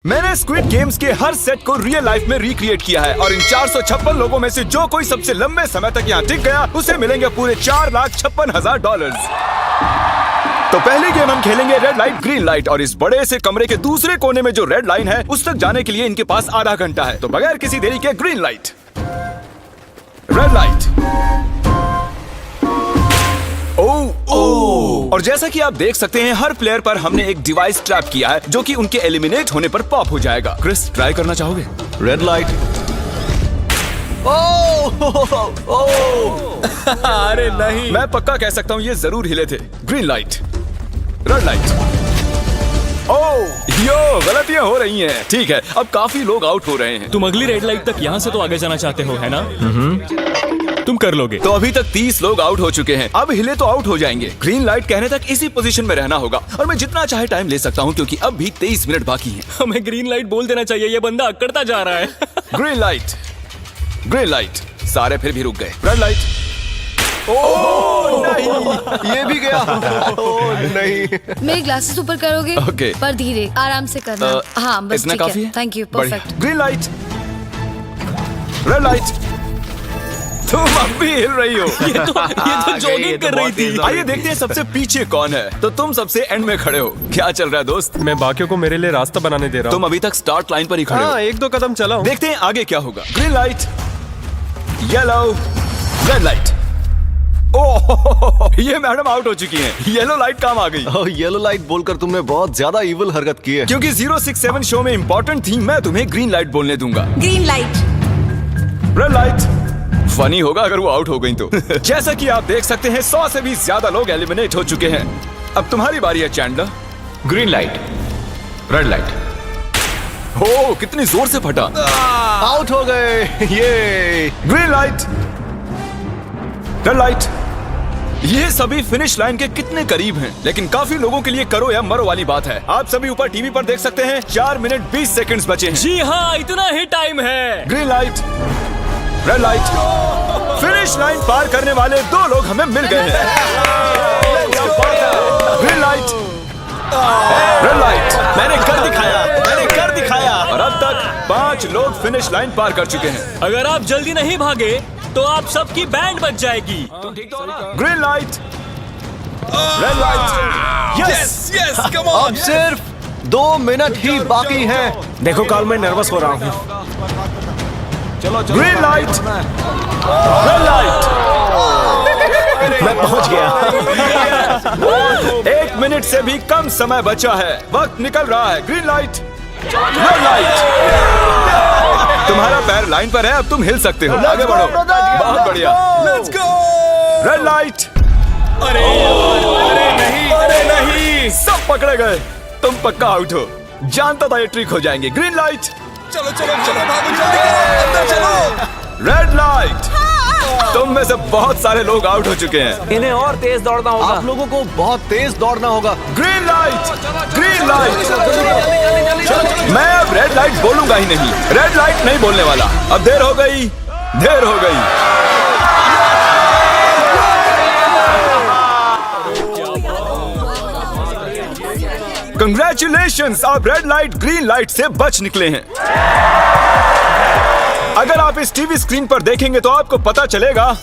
मैंने squid games के हर सेट को रियल लाइफ में रिक्रिएट किया है और इन 456 लोगों में से जो कोई सबसे लंबे समय तक यहाँ टिक गया उसे मिलेंगे पूरे $4,56,000। तो पहली गेम हम खेलेंगे रेड लाइट ग्रीन लाइट और इस बड़े से कमरे के दूसरे कोने में जो रेड लाइन है उस तक जाने के लिए इनके पास आधा घंटा है। तो बगैर किसी देरी के ग्रीन लाइट, रेड लाइट। और जैसा कि आप देख सकते हैं हर प्लेयर पर हमने एक डिवाइस ट्रैप किया है जो कि उनके एलिमिनेट होने पर पॉप हो जाएगा। क्रिस, ट्राई करना चाहोगे? Red light. अरे नहीं, मैं पक्का कह सकता हूँ ये जरूर हिले थे। Green light, red light. Yo, गलतियां हो रही हैं। ठीक है, अब काफी लोग आउट हो रहे हैं। तुम अगली रेड लाइट तक यहाँ से तो आगे जाना चाहते हो, है ना? तुम कर लोगे। तो अभी तक 30 लोग आउट हो चुके हैं। अब हिले तो आउट हो जाएंगे। ग्रीन लाइट कहने तक इसी पोजीशन में रहना होगा और मैं जितना चाहे टाइम ले सकता हूँ क्योंकि अब भी 23 मिनट बाकी हैं। हमें ग्रीन लाइट बोल देना चाहिए, ये बंदा अकड़ता जा रहा है। Green light, green light. सारे फिर भी रुक गए। Red light. नहीं, ये भी गया। नहीं। मेरे ग्लासेस ऊपर करोगे? ओके। पर धीरे, आराम से करना। हाँ, बस इतना ठीक है। काफी है? Thank you, perfect. Green light, red light. तुम अब भी हिल रही हो। ये तो जॉगिंग कर रही थी। आइए देखते हैं सबसे पीछे कौन है। तो तुम सबसे एंड में खड़े हो। क्या चल रहा है दोस्त? मैं बाकियों को मेरे लिए रास्ता बनाने दे रहा हूँ। तुम अभी तक स्टार्ट लाइन पर ही खड़े हो। हाँ, एक दो कदम चला हूँ। देखते हैं आगे क्या होगा। Green light, yellow, red light. Oh, ये मैडम आउट हो चुकी हैं। येलो लाइट काम आ गई। येलो लाइट बोलकर तुमने बहुत ज्यादा इविल हरकत की है। क्योंकि 067 शो में इंपॉर्टेंट थी, मैं तुम्हें ग्रीन लाइट बोलने दूंगा। Green light, red light. Funny होगा अगर वो आउट हो गई तो। जैसा कि आप देख सकते हैं 100 से भी ज्यादा लोग एलिमिनेट हो चुके हैं। अब तुम्हारी बारी है Chandler. Green light, red light. हो, कितनी जोर से फटा। आउट हो गए। ये ग्रीन लाइट, रेड लाइट। ये सभी फिनिश लाइन के कितने करीब हैं, लेकिन काफी लोगों के लिए करो या मरो वाली बात है। आप सभी ऊपर टीवी पर देख सकते हैं 4 मिनट 20 सेकंड्स बचे हैं। जी हाँ, इतना ही टाइम है। Green light, red light. Finish line पार करने वाले 2 लोग हमें मिल गए हैं। Green light, red light. मैंने कर दिखाया, मैंने कर दिखाया। और अब तक 5 लोग फिनिश लाइन पार कर चुके हैं। अगर आप जल्दी नहीं भागे तो आप सबकी बैंड बच जाएगी। Green light, red light. Yes yes, come on. अब सिर्फ 2 मिनट ही बाकी हैं। देखो काल, मैं नर्वस हो रहा हूँ। Green light, red light. मैं पहुंच गया। 1 मिनट से भी कम समय बचा है। वक्त निकल रहा है। Green light, red light. तुम्हारा पैर लाइन पर है, अब तुम हिल सकते हो। आगे बढ़ो। बहुत बढ़िया। Let's go. Red light. अरे नहीं, अरे नहीं। सब पकड़े गए। तुम पक्का आउट हो। जानता था ये ट्रिक हो जाएंगे। Green light. चलो चलो चलो, भागो जल्दी, अंदर चलो। Red light. तुम में से बहुत सारे लोग आउट हो चुके हैं। इन्हें और तेज दौड़ना होगा। आप लोगों को बहुत तेज दौड़ना होगा। Green light, green light. मैं अब रेड लाइट बोलूंगा ही नहीं। रेड लाइट नहीं बोलने वाला। अब देर हो गई, देर हो गई। कंग्रेचुलेशंस, आप रेड लाइट ग्रीन लाइट से बच निकले हैं। अगर आप इस टीवी स्क्रीन पर देखेंगे तो आपको पता चलेगा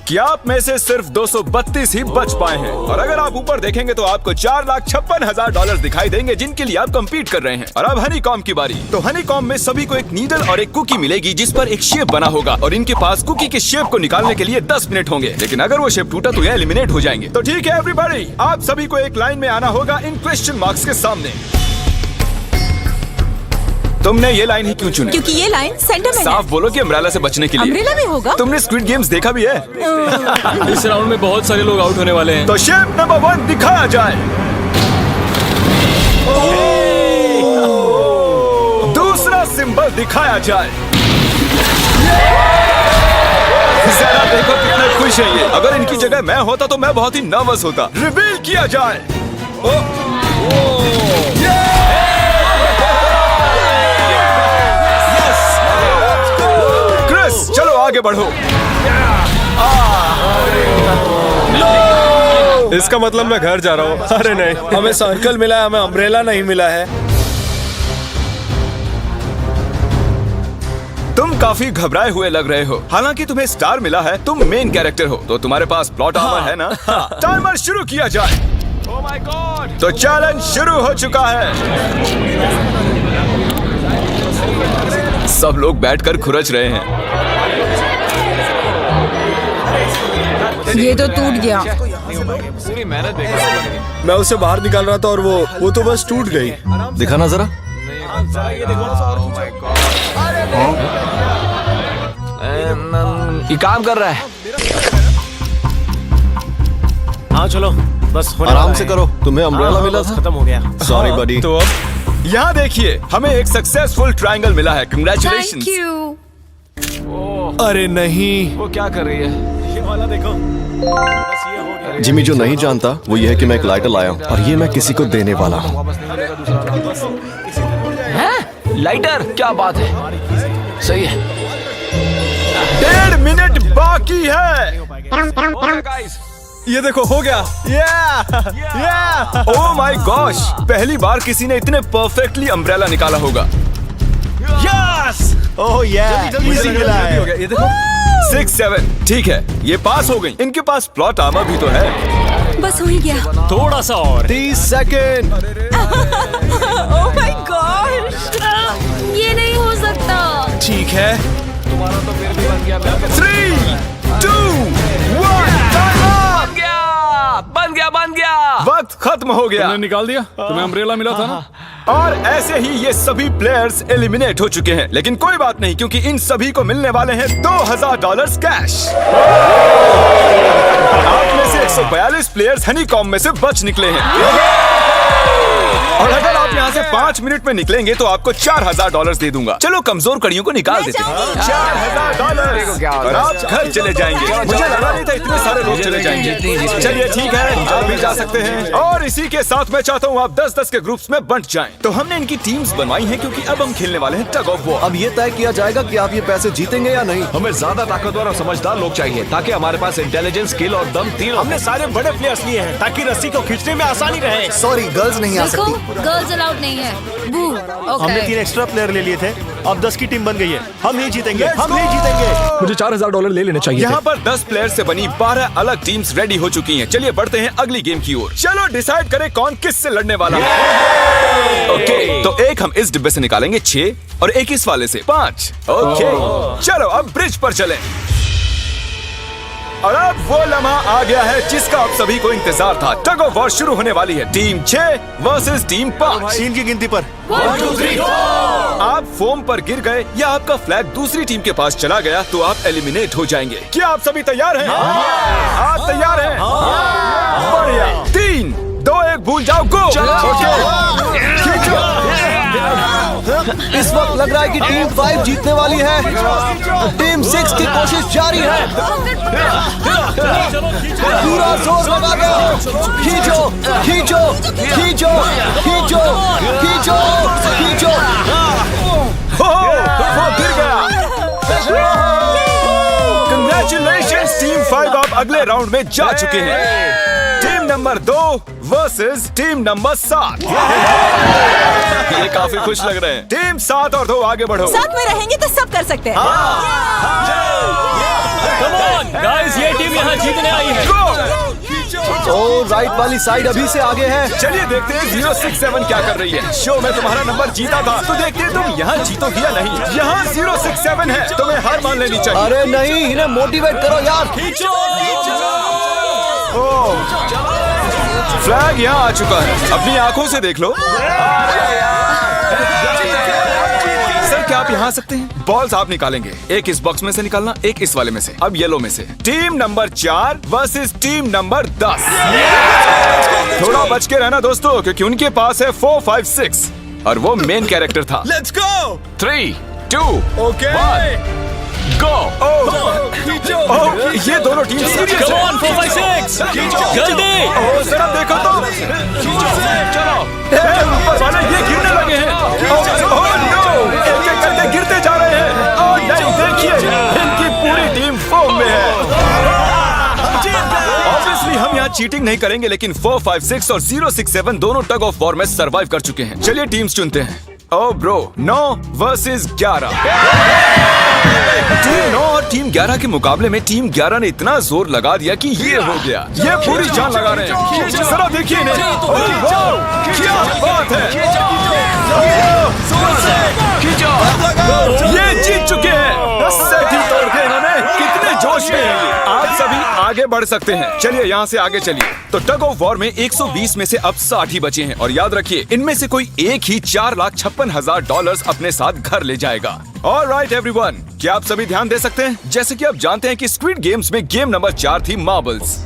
कि आप में से सिर्फ 232 ही बच पाए हैं। और अगर आप ऊपर देखेंगे तो आपको $4,56,000 दिखाई देंगे जिनके लिए आप कंपीट कर रहे हैं। और अब हनीकॉम्ब की बारी। तो हनीकॉम्ब में सभी को एक नीडल और एक कुकी मिलेगी जिस पर एक शेप बना होगा और इनके पास कुकी के शेप को निकालने के लिए 10 मिनट होंगे। लेकिन अगर वो शेप टूटा तो ये एलिमिनेट हो जाएंगे। तो ठीक है एवरीबॉडी, आप सभी को एक लाइन में आना होगा इन क्वेश्चन मार्क्स के सामने। तुमने ये लाइन ही क्यों चुनी? क्योंकि ये लाइन सेंटर में है। साफ बोलो कि अम्ब्रेला से बचने के लिए। अम्ब्रेला में होगा? तुमने स्क्विड गेम्स देखा भी है? इस राउंड में बहुत सारे लोग आउट होने वाले हैं। तो शेप नंबर 1 दिखाया जाए। दूसरा सिंबल दिखाया जाए। जरा देखो कितने खुश है ये। अगर इनकी जगह मैं होता तो मैं बहुत ही नर्वस होता। रिवील किया जाए। क्रिस, चलो आगे बढ़ो। इसका मतलब मैं घर जा रहा हूँ। अरे नहीं, हमें सर्कल मिला है, हमें अम्ब्रेला नहीं मिला है। तुम काफी घबराए हुए लग रहे हो। हालांकि तुम्हें स्टार मिला है, तुम मेन कैरेक्टर हो, तो तुम्हारे पास प्लॉट आर्मर है ना? टाइमर शुरू किया जाए। Oh my God! तो चैलेंज शुरू हो चुका है। सब लोग बैठकर खुरच रहे हैं। ये तो टूट गया। मैं उसे बाहर निकाल रहा था और वो तो बस टूट गई। दिखाना जरा। ये काम कर रहा है। हाँ चलो, बस आराम से करो, तुम्हें अम्ब्रेला मिला था। खत्म हो गया। सॉरी बडी। तो अब यहाँ देखिए, हमें एक सक्सेसफुल ट्रायंगल मिला है। Thank congratulations. यू। अरे नहीं, वो क्या कर रही है? ये वाला देखो, बस ये हो गया। जिमी जो नहीं जानता वो ये है कि मैं एक लाइटर लाया हूँ और ये मैं किसी को देने वाला हूँ। लाइटर? क्या बात है, सही है। 1.5 मिनट बाकी है। ये देखो, हो गया। Oh my gosh! पहली बार किसी ने इतने परफेक्टली अम्ब्रेला निकाला होगा। यस! ओह इजी मिला है। ये देखो। 6-7 ठीक है, ये पास हो गई। इनके पास प्लॉट आर्मर भी तो है। बस हो ही गया। थोड़ा सा और। 30 सेकेंड। Oh my God! ये नहीं हो सकता। ठीक है। 3, 2, 1 बन गया। वक्त खत्म हो गया। तुमने निकाल दिया? तुम्हें अम्ब्रेला मिला था ना? और ऐसे ही ये सभी प्लेयर्स एलिमिनेट हो चुके हैं। लेकिन कोई बात नहीं, क्योंकि इन सभी को मिलने वाले हैं $2000 कैश। आप में से 142 प्लेयर्स हनीकॉम्ब में से बच निकले हैं। और अगर आप यहाँ से 5 मिनट में निकलेंगे तो आपको $4000 दे दूंगा। चलो कमजोर कड़ियों को निकाल देते हैं। $4000 और आप घर चले जाएंगे। मुझे लगा नहीं था इतने सारे लोग चले जाएंगे। चलिए ठीक है, आप भी जा सकते हैं। और इसी के साथ मैं चाहता हूँ आप 10-10 के ग्रुप्स में बंट जाएं। तो हमने इनकी टीम्स बनवाई हैं क्योंकि अब हम खेलने वाले हैं टग ऑफ वॉर। अब ये तय किया जाएगा कि आप ये पैसे जीतेंगे या नहीं। हमें ज्यादा ताकतवर और समझदार लोग चाहिए ताकि हमारे पास इंटेलिजेंस, स्किल और दम तीनों। हमने सारे बड़े प्लेयर्स लिए हैं ताकि रस्सी को खींचने में आसानी रहे। सॉरी, गर्ल्स नहीं आ देखो, सकती। गर्ल्स अलाउड नहीं है। बू। हमने 3 एक्स्ट्रा प्लेयर ले लिए थे, अब 10 की टीम बन गई है। हम नहीं जीतेंगे, हम नहीं जीतेंगे। मुझे $4000 ले लेने चाहिए। यहाँ पर 10 प्लेयर से बनी 12 अलग टीम्स रेडी हो चुकी हैं। चलिए बढ़ते हैं अगली गेम की ओर। चलो डिसाइड करें कौन किस से लड़ने वाला है। ओके, तो एक हम इस डिब्बे से निकालेंगे 6 और एक इस वाले से 5। ओके, चलो अब ब्रिज पर चलें। और अब वो लम्हा आ गया है जिसका आप सभी को इंतजार था। टग ऑफ वॉर शुरू होने वाली है। Team 6 versus team 5। 3 की गिनती पर। 1, 2, 3, 4। आप फोम पर गिर गए या आपका फ्लैग दूसरी टीम के पास चला गया तो आप एलिमिनेट हो जाएंगे। क्या आप सभी तैयार हैं? आप तैयार हैं? बढ़िया। 3, 2, 1 भूल जाओ, गो। इस वक्त लग रहा है कि टीम 5 जीतने वाली है। टीम 6 की कोशिश जारी है। पूरा जोर लगा दो। खींचो, खींचो, खींचो, खींचो, खींचो, खींचो। वो गिर गया। Congratulations टीम 5, आप अगले राउंड में जा चुके हैं। Team number 2 versus team number 7। ये काफी खुश लग रहे हैं। टीम 7 और 2 आगे बढ़ो। साथ में रहेंगे तो सब कर सकते हैं। Come on, guys, ये टीम यहाँ जीतने आई है। तो राइट वाली साइड अभी से आगे है। चलिए देखते हैं 067 क्या कर रही है। शो में तुम्हारा नंबर जीता था तो देखते हैं तुम यहाँ जीतोगी या नहीं। यहाँ 067 है, तुम्हें हार मान लेनी चाहिए। अरे नहीं, इन्हें मोटिवेट करो यार। फ्लैग यहाँ आ चुका है, अपनी आंखों से देख लो। सर क्या आप यहाँ आ सकते हैं? बॉल्स आप निकालेंगे, एक इस बॉक्स में से निकालना, एक इस वाले में से। अब येलो में से। Team number 4 versus team number 10। थोड़ा बच के रहना दोस्तों, क्योंकि उनके पास है 4, 5, 6 और वो मेन कैरेक्टर था। Let's go. 3, 2, ओके, 1 गो। ये दोनों टीम सीरियस Come है। on, 4, 5, 6 जल्दी। जरा देखो तो। चलो ऊपर वाले ये गिरने लगे हैं। एक एक करके गिरते जा रहे हैं। और नहीं देखिए, इनकी पूरी टीम फॉर्म में है। ऑब्वियसली हम यहाँ चीटिंग नहीं करेंगे, लेकिन 4, 5, 6 और 067 दोनों टग ऑफ वॉर में सरवाइव कर चुके हैं। चलिए टीम्स चुनते हैं। ओ ब्रो, 9 वर्सेस 11। टीम 9 और टीम 11 के मुकाबले में टीम 11 ने इतना जोर लगा दिया कि ये हो गया। ये पूरी जान लगा रहे हैं। जरा देखिए इन्हें। अरे वाह, क्या बात है। ये जीत चुके हैं। सेट ही तोड़ के इन्होंने। कितने जोश में हैं ये। आप सभी आगे बढ़ सकते हैं। चलिए यहाँ से आगे चलिए। तो टग ऑफ वॉर में 120 में से अब 60 ही बचे हैं और याद रखिए इनमें से कोई एक ही $4,56,000 अपने साथ घर ले जाएगा। ऑलराइट एवरीवन, क्या आप सभी ध्यान दे सकते हैं? जैसे कि आप जानते हैं कि स्क्विड गेम्स में गेम नंबर 4 थी मार्बल्स।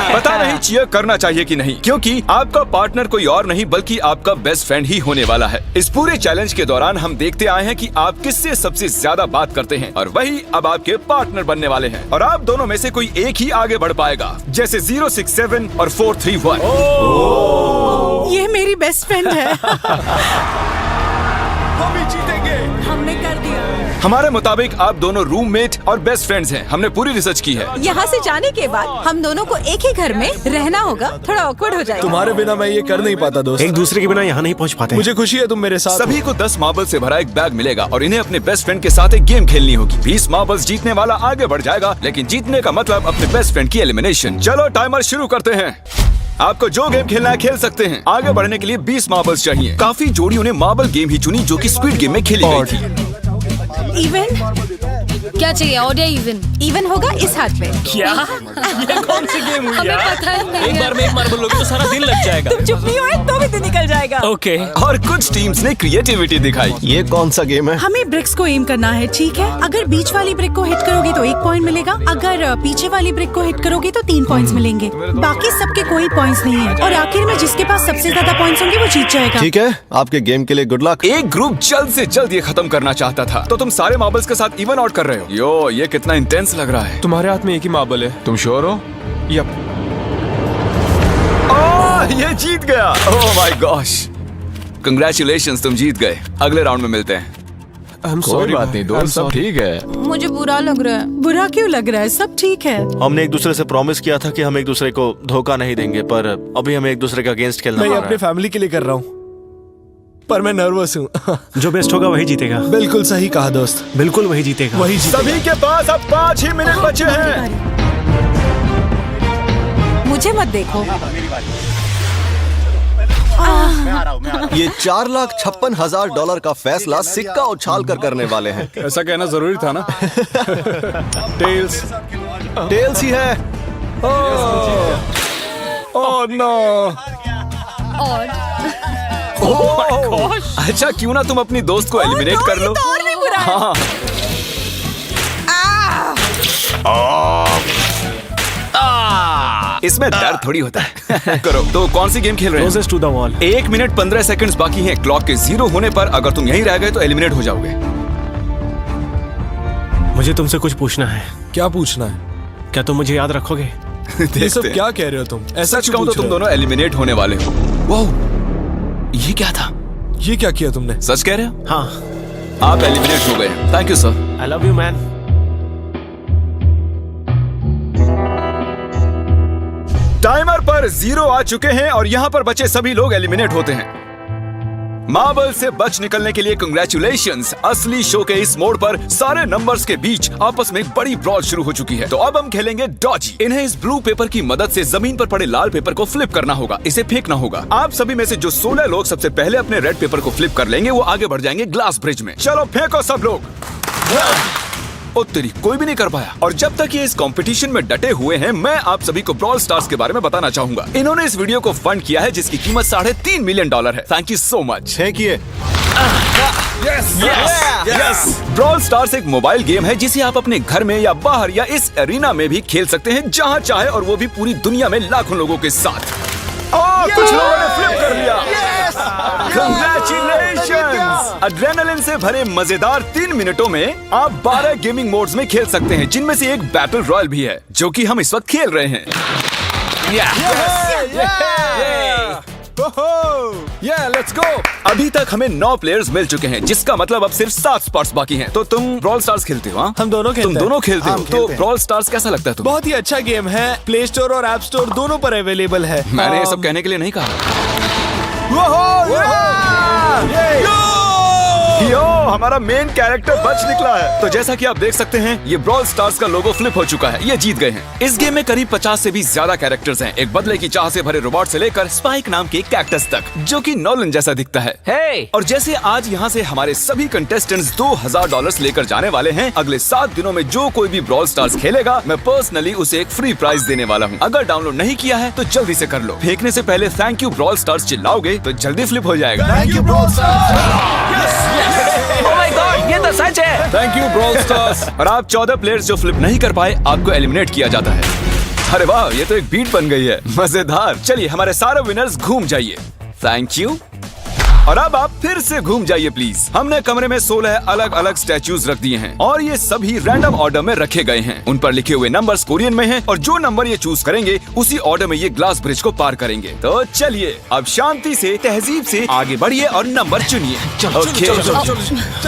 पता नहीं चीयर करना चाहिए कि नहीं, क्योंकि आपका पार्टनर कोई और नहीं बल्कि आपका बेस्ट फ्रेंड ही होने वाला है। इस पूरे चैलेंज के दौरान हम देखते आए हैं कि आप किससे सबसे ज्यादा बात करते हैं और वही अब आपके पार्टनर बनने वाले हैं और आप दोनों में से कोई एक ही आगे बढ़ पाएगा, जैसे 067 और 431। ये मेरी बेस्ट फ्रेंड है। हम ही जीतेंगे। हमने कर दिया। हमारे मुताबिक आप दोनों रूममेट और बेस्ट फ्रेंड्स हैं। हमने पूरी रिसर्च की है। यहाँ से जाने के बाद हम दोनों को एक ही घर में रहना होगा। थोड़ा ऑकवर्ड हो जाएगा। तुम्हारे बिना मैं ये कर नहीं पाता दोस्त। एक दूसरे के बिना यहाँ नहीं पहुँच पाते। मुझे खुशी है तुम मेरे साथ सभी को 10 मार्बल से भरा एक बैग मिलेगा और इन्हें अपने बेस्ट फ्रेंड के साथ एक गेम खेलनी होगी। 20 मार्बल्स जीतने वाला आगे बढ़ जाएगा, लेकिन जीतने का मतलब अपने बेस्ट फ्रेंड की एलिमिनेशन। चलो टाइमर शुरू करते हैं। आपको जो गेम खेलना है खेल सकते हैं। आगे बढ़ने के लिए 20 मार्बल्स चाहिए। काफी जोड़ियों ने मार्बल गेम ही चुनी जो कि स्क्विड गेम में खेली गई थी। इवन क्या चाहिए? ऑड या इवन? इवन होगा इस हाथ पे। क्या? ये कौन सी गेम हुई हमें यार? पता ही नहीं एक बार में एक मार्बल लोगे तो सारा दिन लग जाएगा। तुम चुप नहीं हो तो भी दिन निकल जाएगा। ओके। और कुछ टीम्स ने क्रिएटिविटी दिखाई। ये कौन सा गेम है? हमें ब्रिक्स को एम करना है, ठीक है? अगर बीच वाली ब्रिक को हिट करोगे तो 1 पॉइंट मिलेगा। अगर पीछे वाली ब्रिक को हिट करोगे तो 3 पॉइंट्स मिलेंगे। बाकी सबके कोई पॉइंट्स नहीं है और आखिर में जिसके पास सबसे ज्यादा पॉइंट्स होंगे वो जीत जाएगा। ठीक है, आपके गेम के लिए गुड लक। एक ग्रुप जल्द से जल्द ये खत्म करना चाहता था, तो तुम सारे मार्बल्स के साथ इवन आउट कर रहे हो। यो, ये कितना इंटेंस लग रहा है। तुम्हारे हाथ में एक ही मार्बल है। तुम श्योर हो? यप। ये जीत गया। ओह माय गॉश, कंग्रेचुलेशंस, तुम जीत गए। अगले राउंड में मिलते हैं। कोई बात नहीं दोस्त, सब ठीक है। मुझे बुरा लग रहा है। बुरा क्यों लग रहा है? सब ठीक है। हमने एक दूसरे से प्रॉमिस किया था कि हम एक दूसरे को धोखा नहीं देंगे, पर अभी हमें एक दूसरे का अगेंस्ट खेलना मैं पड़ ये रहा अपने है। फैमिली के लिए कर रहा हूँ, पर मैं नर्वस हूँ। जो बेस्ट होगा वही जीतेगा। बिल्कुल सही कहा दोस्त, बिल्कुल वही जीतेगा। वही जीतेगा। सभी के पास अब 5 ही मिनट बचे हैं। मुझे मत देखो। ये $4,56,000 का फैसला सिक्का उछाल कर करने वाले हैं। ऐसा कहना जरूरी था ना। टेल्स, टेल्स ही है। Oh no. और अच्छा, क्यों ना तुम अपनी दोस्त को एलिमिनेट कर लो। और भी बुरा है। हाँ। इसमें दर्द थोड़ी होता है। करो। तो कौन सी गेम खेल रहे हैं? Closest to the wall। 1 minute 15 seconds बाकी हैं। क्लॉक के 0 होने पर अगर तुम यहीं रह गए तो एलिमिनेट हो जाओगे। मुझे तुमसे कुछ पूछना है। क्या पूछना है? क्या तुम मुझे याद रखोगे? ये सब देखते हैं। क्या कह रहे हो तुम? ऐसा सच क्यों कहूं तो पूछ तुम रहे हो? दोनों एलिमिनेट होने वाले हो। वाह, ये क्या था? ये क्या किया तुमने? सच कह रहे हो? हाँ। आप एलिमिनेट हो गए। Thank you sir. I love you man. Timer पर 0 आ चुके हैं और यहाँ पर बचे सभी लोग एलिमिनेट होते हैं। मार्बल से बच निकलने के लिए कंग्रेचुलेशंस। असली शो के इस मोड़ पर सारे नंबर्स के बीच आपस में एक बड़ी ब्रॉड शुरू हो चुकी है। तो अब हम खेलेंगे डॉजी। इन्हें इस ब्लू पेपर की मदद से जमीन पर पड़े लाल पेपर को फ्लिप करना होगा, इसे फेंकना होगा। आप सभी में से जो 16 लोग सबसे पहले अपने रेड पेपर को फ्लिप कर लेंगे वो आगे बढ़ जाएंगे ग्लास ब्रिज में। चलो फेंको सब लोग। ओ तेरी, कोई भी नहीं कर पाया। और जब तक ये इस कंपटीशन में डटे हुए हैं, मैं आप सभी को ब्रॉल स्टार्स के बारे में बताना चाहूंगा। इन्होंने इस वीडियो को फंड किया है जिसकी कीमत $3.5 मिलियन है। Thank you so much. फेंकिए। ब्रॉल स्टार्स एक मोबाइल गेम है जिसे आप अपने घर में या बाहर या इस एरिना में भी खेल सकते हैं, जहां चाहे, और वो भी पूरी दुनिया में लाखों लोगों के साथ। कुछ लोगों ने फ्लिप कर लिया। Congratulations! एड्रेनलिन से भरे मजेदार 3 मिनटों में आप 12 गेमिंग मोड्स में खेल सकते हैं, जिनमें से एक बैटल रॉयल भी है, जो कि हम इस वक्त खेल रहे हैं। Let's go. अभी तक हमें 9 प्लेयर्स मिल चुके हैं, जिसका मतलब अब सिर्फ 7 स्पॉट्स बाकी हैं। तो तुम ब्रॉल स्टार्स खेलते हो? हाँ, हम दोनों खेलते तुम हैं। दोनों खेलते हो? हम तो खेलते हैं। ब्रॉल स्टार्स कैसा लगता है तुम्हें? बहुत ही अच्छा गेम है। प्ले स्टोर और ऐप स्टोर दोनों पर अवेलेबल है। मैंने ये सब कहने के लिए नहीं कहा। यो, हमारा मेन कैरेक्टर बच निकला है। तो जैसा कि आप देख सकते हैं, ये ब्रॉल स्टार्स का लोगो फ्लिप हो चुका है। ये जीत गए हैं। इस गेम में करीब 50 से भी ज्यादा कैरेक्टर्स हैं। एक बदले की चाह से भरे रोबोट से लेकर स्पाइक नाम के कैक्टस तक, जो कि नॉलन जैसा दिखता है। हे और जैसे आज यहाँ से हमारे सभी कंटेस्टेंट्स $2000 लेकर जाने वाले हैं, अगले 7 दिनों में जो कोई भी ब्रॉल स्टार्स खेलेगा, मैं पर्सनली उसे एक फ्री प्राइज देने वाला हूँ। अगर डाउनलोड नहीं किया है तो जल्दी से कर लो। फेंकने से पहले थैंक यू ब्रॉल स्टार्स चिल्लाओगे तो जल्दी फ्लिप हो जाएगा। Thank you bro. Oh my God, ये तो सच है। Thank you brawl stars. और आप 14 प्लेयर्स जो फ्लिप नहीं कर पाए, आपको एलिमिनेट किया जाता है। अरे वाह, ये तो एक बीट बन गई है, मजेदार। चलिए हमारे सारे विनर्स घूम जाइए। Thank you. और अब आप फिर से घूम जाइए प्लीज। हमने कमरे में 16 अलग अलग स्टैचूज रख दिए हैं और ये सभी रैंडम ऑर्डर में रखे गए हैं। उन पर लिखे हुए नंबर्स कोरियन में हैं और जो नंबर ये चूज करेंगे उसी ऑर्डर में ये ग्लास ब्रिज को पार करेंगे। तो चलिए अब शांति से, तहजीब से आगे बढ़िए और नंबर चुनिए। ओके,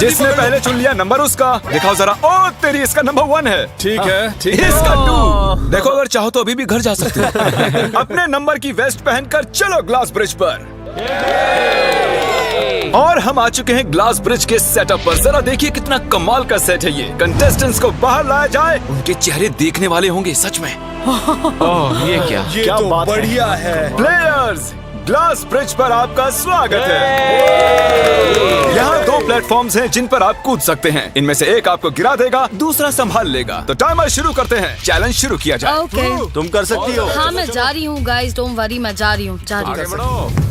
जिसने पहले चुन लिया नंबर उसका दिखाओ जरा। ओ तेरी, इसका नंबर 1 है। ठीक है, ठीक है। इसका 2। देखो, अगर चाहो तो अभी भी घर जा सकते हो। अपने नंबर की वेस्ट पहनकर चलो ग्लास ब्रिज पर। और हम आ चुके हैं ग्लास ब्रिज के सेटअप पर। जरा देखिए कितना कमाल का सेट है ये। कंटेस्टेंट्स को बाहर लाया जाए, उनके चेहरे देखने वाले होंगे सच में। ओह ये क्या? ये तो बढ़िया है। प्लेयर्स, ग्लास ब्रिज पर आपका स्वागत है। यहाँ 2 प्लेटफॉर्म्स हैं जिन पर आप कूद सकते हैं। इनमें से एक आपको गिरा देगा, दूसरा संभाल लेगा। तो टाइमर शुरू करते हैं। चैलेंज शुरू किया जाए। ओके। तुम कर सकती हो। हाँ मैं जा रही हूँ गाइस, डोंट वरी, मैं जा रही हूँ, जा रही हूँ।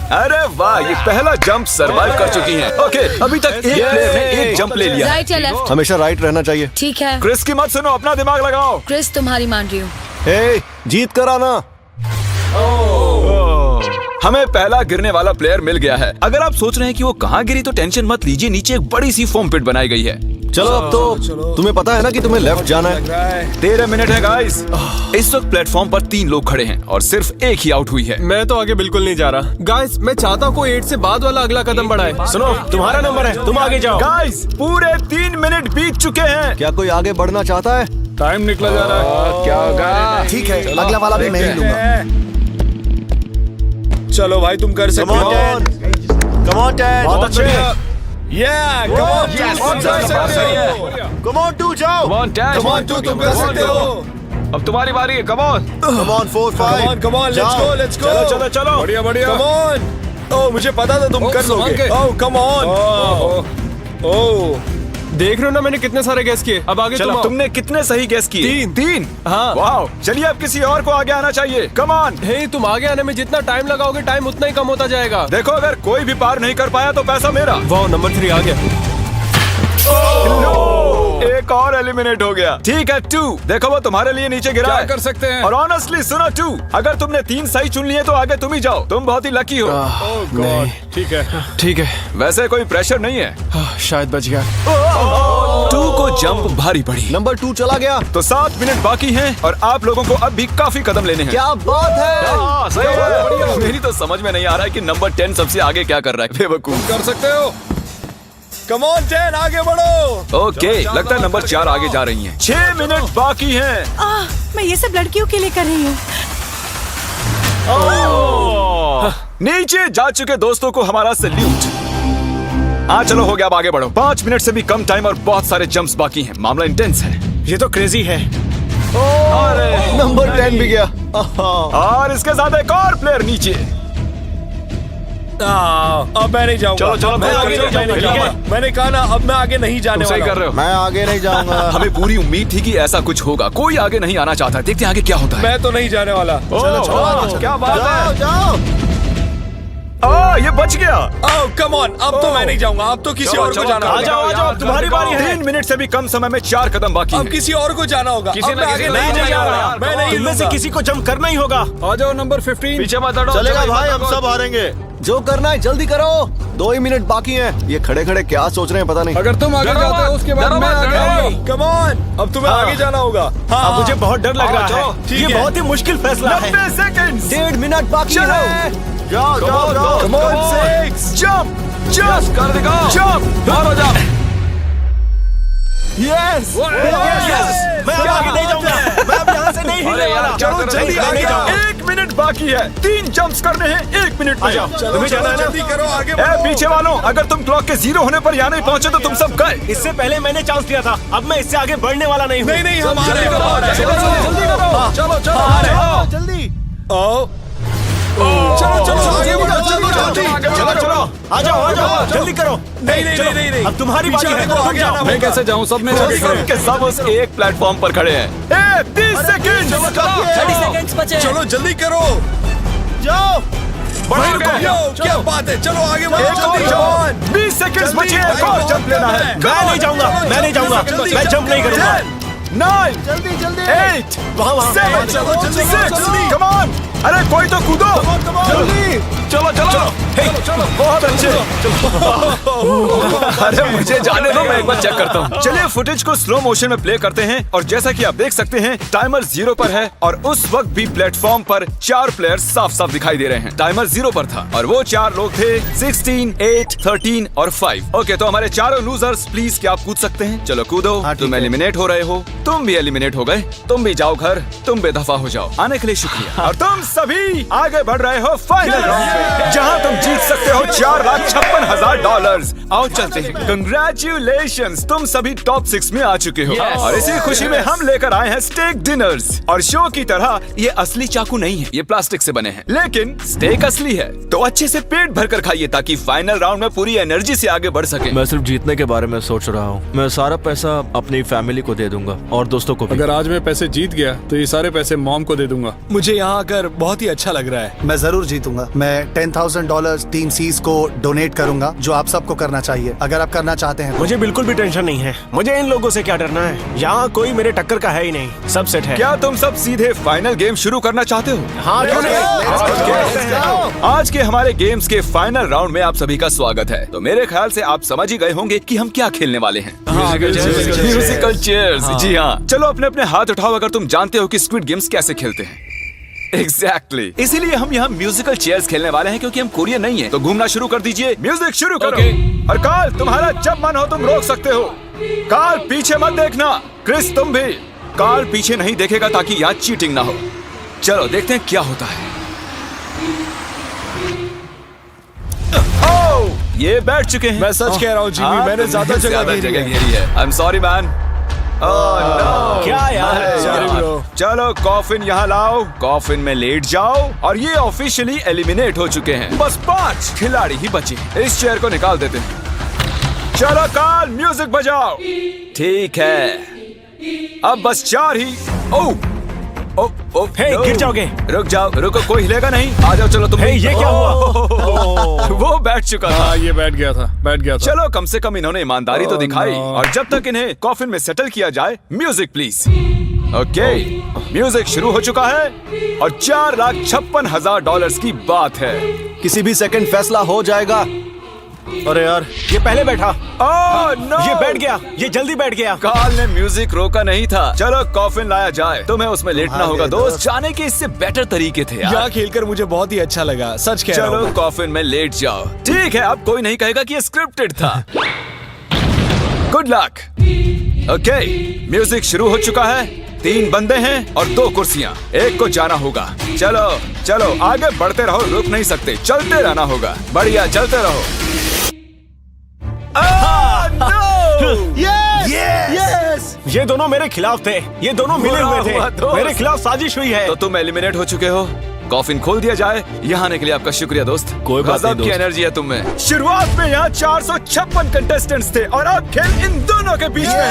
अरे वाह, ये पहला जंप सरवाइव कर चुकी हैं। ओके, अभी तक एक प्लेयर ने एक जंप ले लिया। राइट या लेफ्ट? हमेशा राइट रहना चाहिए। ठीक है क्रिस की मत सुनो, अपना दिमाग लगाओ। क्रिस, तुम्हारी मान रही हूँ। हे, जीत कर आना। हमें पहला गिरने वाला प्लेयर मिल गया है। अगर आप सोच रहे हैं कि वो कहाँ गिरी तो टेंशन मत लीजिए, नीचे एक बड़ी सी फोम पिट बनाई गई है। चलो अब तो तुम्हें पता है ना कि तुम्हें लेफ्ट जाना है। 13 मिनट है गाइस। इस वक्त प्लेटफॉर्म पर 3 लोग खड़े हैं और सिर्फ एक ही आउट हुई है। मैं तो आगे बिल्कुल नहीं जा रहा। गाइस, मैं चाहता हूँ कोई 8 से बाद वाला अगला कदम बढ़ाए। सुनो, तुम्हारा नंबर है, तुम आगे जाओ। गाइस, पूरे 3 मिनट बीत चुके हैं। क्या कोई आगे बढ़ना चाहता है? टाइम निकला जा रहा है। क्या होगा? ठीक है, अगला वाला भी मैं ही लूंगा। चलो भाई, तुम कर सकते हो। Come on ten. बहुत अच्छे। Yeah, come on, Yes, on, सही है। Come on, 2 जाओ। Come on, Dad. Come on, 2 तुम कर सकते हो। अब तुम्हारी बारी है। Come on. Come on, 4, 5. Come on, let's go, let's go. चलो चलो चलो। बढ़िया बढ़िया। Come on. Oh, मुझे पता था तुम कर संभाल लोगे। के। Oh, come on. Oh. देख रहे हो ना मैंने कितने सारे गैस किए। अब आगे चलो, तुम आओ। तुमने कितने सही गेस किए? 3। हाँ। वाओ, चलिए अब किसी और को आगे आना चाहिए। Come on. हे, तुम आगे आने में जितना टाइम लगाओगे, टाइम उतना ही कम होता जाएगा। देखो, अगर कोई भी पार नहीं कर पाया तो पैसा मेरा। वाह, नंबर 3 आ गया। एक और एलिमिनेट हो गया। ठीक है 2, देखो वो तुम्हारे लिए नीचे गिरा क्या है। कर सकते हैं? और ऑनेस्टली सुनो 2, अगर तुमने 3 सही चुन लिए तो आगे तुम ही जाओ। तुम बहुत ही लकी हो। नहीं, ठीक है, ठीक है। वैसे कोई प्रेशर नहीं है। शायद बच गया। 2 को जंप भारी पड़ी। नंबर 2 चला गया। तो 7 मिनट बाकी हैं और आप लोगों को अब भी काफी कदम लेने हैं। क्या बात है। हाँ, सही है। मेरी तो समझ में नहीं आ रहा है कि नंबर 10 सबसे आगे क्या कर रहा है। बेवकूफ। कर सकते हो। Come on, 10, आगे बढ़ो। ओके, लगता है नंबर 4 आगे जा रही हैं। 6 मिनट बाकी हैं। मैं ये सब लड़कियों के लिए कर रही हूँ। नीचे जा चुके दोस्तों को हमारा सैल्यूट। चलो हो गया, अब आगे बढ़ो। 5 मिनट से भी कम टाइम और बहुत सारे जंप्स बाकी हैं। मामला इंटेंस है। ये तो क्रेजी है। नंबर 10 भी गया। और इसके साथ एक और प्लेयर नीचे। अब मैं नहीं जाऊंगा। चलो, चलो, मैं चलो, आगे चलो, नहीं जाने चलो, वाला। मैंने कहा ना, अब मैं आगे नहीं जाने तुम सही वाला कर रहे हो। मैं आगे नहीं जाऊंगा। हमें पूरी उम्मीद थी कि ऐसा कुछ होगा। कोई आगे नहीं आना चाहता। देखते हैं आगे क्या होता है। मैं तो नहीं जाने वाला। चलो, क्या बात जाओ है। जाओ। ये बच गया। Oh, come on, अब तो मैं नहीं जाऊंगा। अब तो किसी और को जाना होगा। आ जाओ, तुम्हारी बारी है। 3 मिनट से भी कम समय में 4 कदम बाकी अब हैं। किसी और को जाना होगा। किसी अब ना मैं किसी आगे को नहीं जाना जाने होगा। वाला। मैं नहीं तुम में से लूंगा। किसी को जंप करना ही होगा। आ जाओ नंबर 15। पीछे मत हटो। चलेगा भाई, हम सब हारेंगे। जो करना है जल्दी करो। 2 ही मिनट बाकी हैं। ये खड़े खड़े क्या सोच रहे हैं पता नहीं। अगर तुम आगे डरो जाते हो मत, उसके बाद डरो मैं मत, आगे डरो। आऊंगा। Come on, अब तुम्हें आगे जाना होगा। हाँ, मुझे बहुत डर लग रहा चलो, है। ठीक ये है। बहुत ही मुश्किल फैसला है। 90 सेकंड्स। 1.5 मिनट बाकी चलो। है। जाओ जाओ जाओ। Come on, 6 जंप जंप कर दिखाओ। जंप। बाहर हो जाओ। यस मैं अब आगे नहीं जाऊंगा, मैं अब यहाँ से नहीं हिलने वाला। चलो जल्दी नहीं आगे जाऊंगा। 1 मिनट बाकी है, 3 जंप्स करने हैं 1 मिनट में। तुम्हें जाना है ना? ए पीछे वालों, अगर तुम क्लॉक के 0 होने पर यहाँ नहीं पहुँचे तो तुम सब गए। इससे पहले मैंने चांस लिया था, अब मैं इससे आगे बढ़ने वाला नहीं हूँ। नहीं हम आ रहे हैं। चलो जल्दी चलो आ जाओ जल्दी करो। नहीं अब तुम्हारी बारी है, तुम जाओ। मैं कैसे जाऊँ? सब मेरे आगे खड़े हैं। के सब उस एक प्लेटफॉर्म पर खड़े हैं। 30 सेकंड। 30 सेकंड्स बचे हैं। चलो जल्दी करो। जाओ। क्या बात है, चलो आगे बढ़ो एक और जंप। 20 सेकंड बचे हैं, एक और जंप लेना है। मैं नहीं जाऊंगा, मैं जंप नहीं करूंगा। 9 जल्दी 8 वहाँ 7 जल्दी 6 कम ऑन। अरे कोई तो कूदो। चलो बहुत अच्छे। अरे मुझे जाने दो, मैं एक बार चेक करता हूँ। चलिए फुटेज को स्लो मोशन में प्ले करते हैं और जैसा कि आप देख सकते हैं टाइमर 0 पर है और उस वक्त भी प्लेटफॉर्म पर 4 प्लेयर्स साफ साफ दिखाई दे रहे हैं। टाइमर 0 पर था और वो 4 लोग थे 16, 8, 13 और 5। ओके, तो हमारे चारों लूजर्स प्लीज क्या आप कूद सकते हैं? चलो कूदो। तुम एलिमिनेट हो रहे हो, तुम भी एलिमिनेट हो गए, तुम भी जाओ घर, तुम बेदफा हो जाओ। आने के लिए शुक्रिया। और तुम सभी आगे बढ़ रहे हो फाइनल राउंड में, जहां तुम जीत सकते हो $4,56,000। आओ चलते हैं। कंग्रेचुलेशंस, तुम सभी टॉप 6 में आ चुके हो और इसी खुशी में हम लेकर आए हैं स्टेक डिनर्स। और शो की तरह ये असली चाकू नहीं है, ये प्लास्टिक से बने हैं, लेकिन स्टेक असली है। तो अच्छे से पेट भर कर खाइए ताकि फाइनल राउंड में पूरी एनर्जी से आगे बढ़ सके। मैं सिर्फ जीतने के बारे में सोच रहा हूँ। मैं सारा पैसा अपनी फैमिली को दे दूंगा और दोस्तों को भी। अगर आज मैं पैसे जीत गया तो ये सारे पैसे मॉम को दे दूंगा। मुझे यहाँ आकर बहुत ही अच्छा लग रहा है। मैं जरूर जीतूंगा। मैं $10,000 टीम सीज को डोनेट करूंगा, जो आप सबको करना चाहिए अगर आप करना चाहते हैं। मुझे बिल्कुल भी टेंशन नहीं है, मुझे इन लोगों से क्या डरना है। यहाँ कोई मेरे टक्कर का है ही नहीं, सब सेट है। क्या तुम सब सीधे फाइनल गेम शुरू करना चाहते हो? हाँ क्यों नहीं? आज के हमारे गेम्स के फाइनल राउंड में आप सभी का स्वागत है। तो मेरे ख्याल से आप समझ ही गए होंगे कि हम क्या खेलने वाले हैं। Musical chairs. जी हाँ, चलो अपने अपने हाथ उठाओ अगर तुम जानते हो कि स्क्विड गेम्स कैसे खेलते हैं। एग्जैक्टली, इसीलिए हम यहाँ म्यूजिकल चेयर्स खेलने वाले हैं क्योंकि हम कोरियन नहीं हैं। तो घूमना शुरू कर दीजिए, म्यूजिक शुरू करो। और कार्ल, तुम्हारा जब मन हो तुम रोक सकते हो। कार्ल पीछे मत देखना, क्रिस तुम भी। कार्ल पीछे नहीं देखेगा ताकि यहाँ चीटिंग ना हो। चलो देखते हैं क्या होता है। ओह, ये बैठ चुके हैं। मैं सच कह रहा हूँ जिमी, मैंने ज्यादा जगह घेरी है। I am sorry man. क्या यार? चलो कॉफिन यहाँ लाओ, कॉफिन में लेट जाओ और ये ऑफिशियली एलिमिनेट हो चुके हैं। बस 5 खिलाड़ी ही बचे हैं। इस चेयर को निकाल देते हैं। चलो कार्ल, म्यूजिक बजाओ। ठीक है, अब बस 4 ही। ओह हे, गिर जाओगे। रुक जाओ, रुको, कोई हिलेगा नहीं। आ जाओ, चलो तुम। ये क्या हुआ? वो बैठ चुका था। ये बैठ गया था। चलो कम से कम इन्होंने ईमानदारी तो दिखाई। और जब तक इन्हें कॉफिन में सेटल किया जाए, म्यूजिक प्लीज। ओके, म्यूजिक शुरू हो चुका है और $4,56,000 की बात है। किसी भी सेकंड फैसला हो जाएगा। अरे यार, ये पहले बैठा। ओह नो, ये बैठ गया, ये जल्दी बैठ गया। कार्ल ने म्यूजिक रोका नहीं था। चलो कॉफिन लाया जाए, तुम्हें उसमें लेटना होगा दोस्त। जाने के इससे बेटर तरीके थे यार। यहाँ खेलकर मुझे बहुत ही अच्छा लगा, सच कह रहा चलो हूँ। कॉफिन में लेट जाओ। ठीक है, अब कोई नहीं कहेगा कि ये स्क्रिप्टेड था। Good luck. ओके, म्यूजिक शुरू हो चुका है। 3 बंदे हैं और 2 कुर्सियां। एक को जाना होगा। चलो चलो आगे बढ़ते रहो, रुक नहीं सकते, चलते रहना होगा। बढ़िया, चलते रहो। यस। ये दोनों मेरे खिलाफ थे, ये दोनों मिले हुए थे। मेरे खिलाफ साजिश हुई है। तो तुम एलिमिनेट हो चुके हो। कॉफिन खोल दिया जाए। यहाँ आने के लिए आपका शुक्रिया दोस्त। कोई बात नहीं गजब की दोस्त। एनर्जी है तुम में। शुरुआत में यहाँ 456 कंटेस्टेंट्स थे और अब खेल इन दोनों के बीच में है।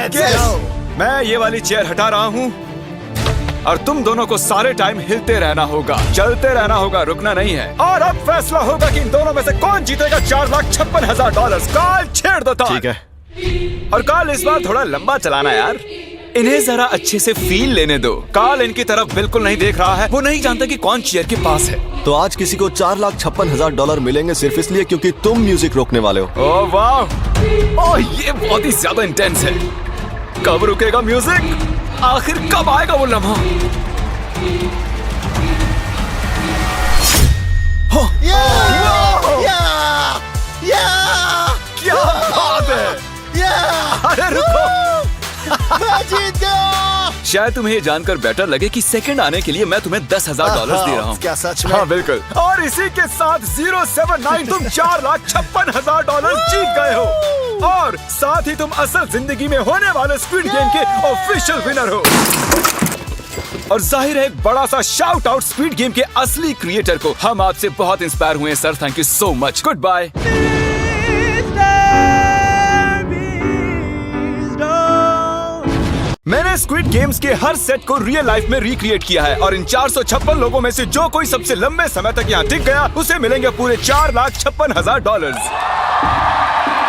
Okay, मैं ये वाली चेयर हटा रहा हूँ और तुम दोनों को सारे टाइम हिलते रहना होगा, चलते रहना होगा, रुकना नहीं है। और अब फैसला होगा कि इन दोनों में से कौन जीतेगा $4,56,000। कार्ल छेड़ दो। ठीक है। और कार्ल इस बार थोड़ा लंबा चलाना यार, इन्हें जरा अच्छे से फील लेने दो। कार्ल इनकी तरफ बिल्कुल नहीं देख रहा है, वो नहीं जानता कि कौन चेयर के पास है। तो आज किसी को $4,56,000 मिलेंगे सिर्फ इसलिए क्योंकि तुम म्यूजिक रोकने वाले हो। ओह वाह, ओह ये बहुत ही ज्यादा इंटेंस है। कब रुकेगा म्यूजिक? आखिर कब आएगा वो लम्हा? क्या बात है? अरे शायद तुम्हें ये जानकर बेटर लगे कि सेकंड आने के लिए मैं तुम्हें $10,000 दे रहा हूँ। क्या सच में? हाँ बिल्कुल। और इसी के साथ 079 तुम $4,56,000 जीत गए हो और साथ ही तुम असल जिंदगी में होने वाले स्क्विड गेम के ऑफिशियल विनर हो। और जाहिर है एक बड़ा सा शाउट आउट स्क्विड गेम के असली क्रिएटर को। हम आपसे बहुत इंस्पायर हुए हैं sir, thank you so much. Goodbye. मैंने स्क्विड गेम्स के हर सेट को रियल लाइफ में रिक्रिएट किया है और इन 456 लोगों में से जो कोई सबसे लंबे समय तक यहाँ टिक गया उसे मिलेंगे पूरे $4,56,000।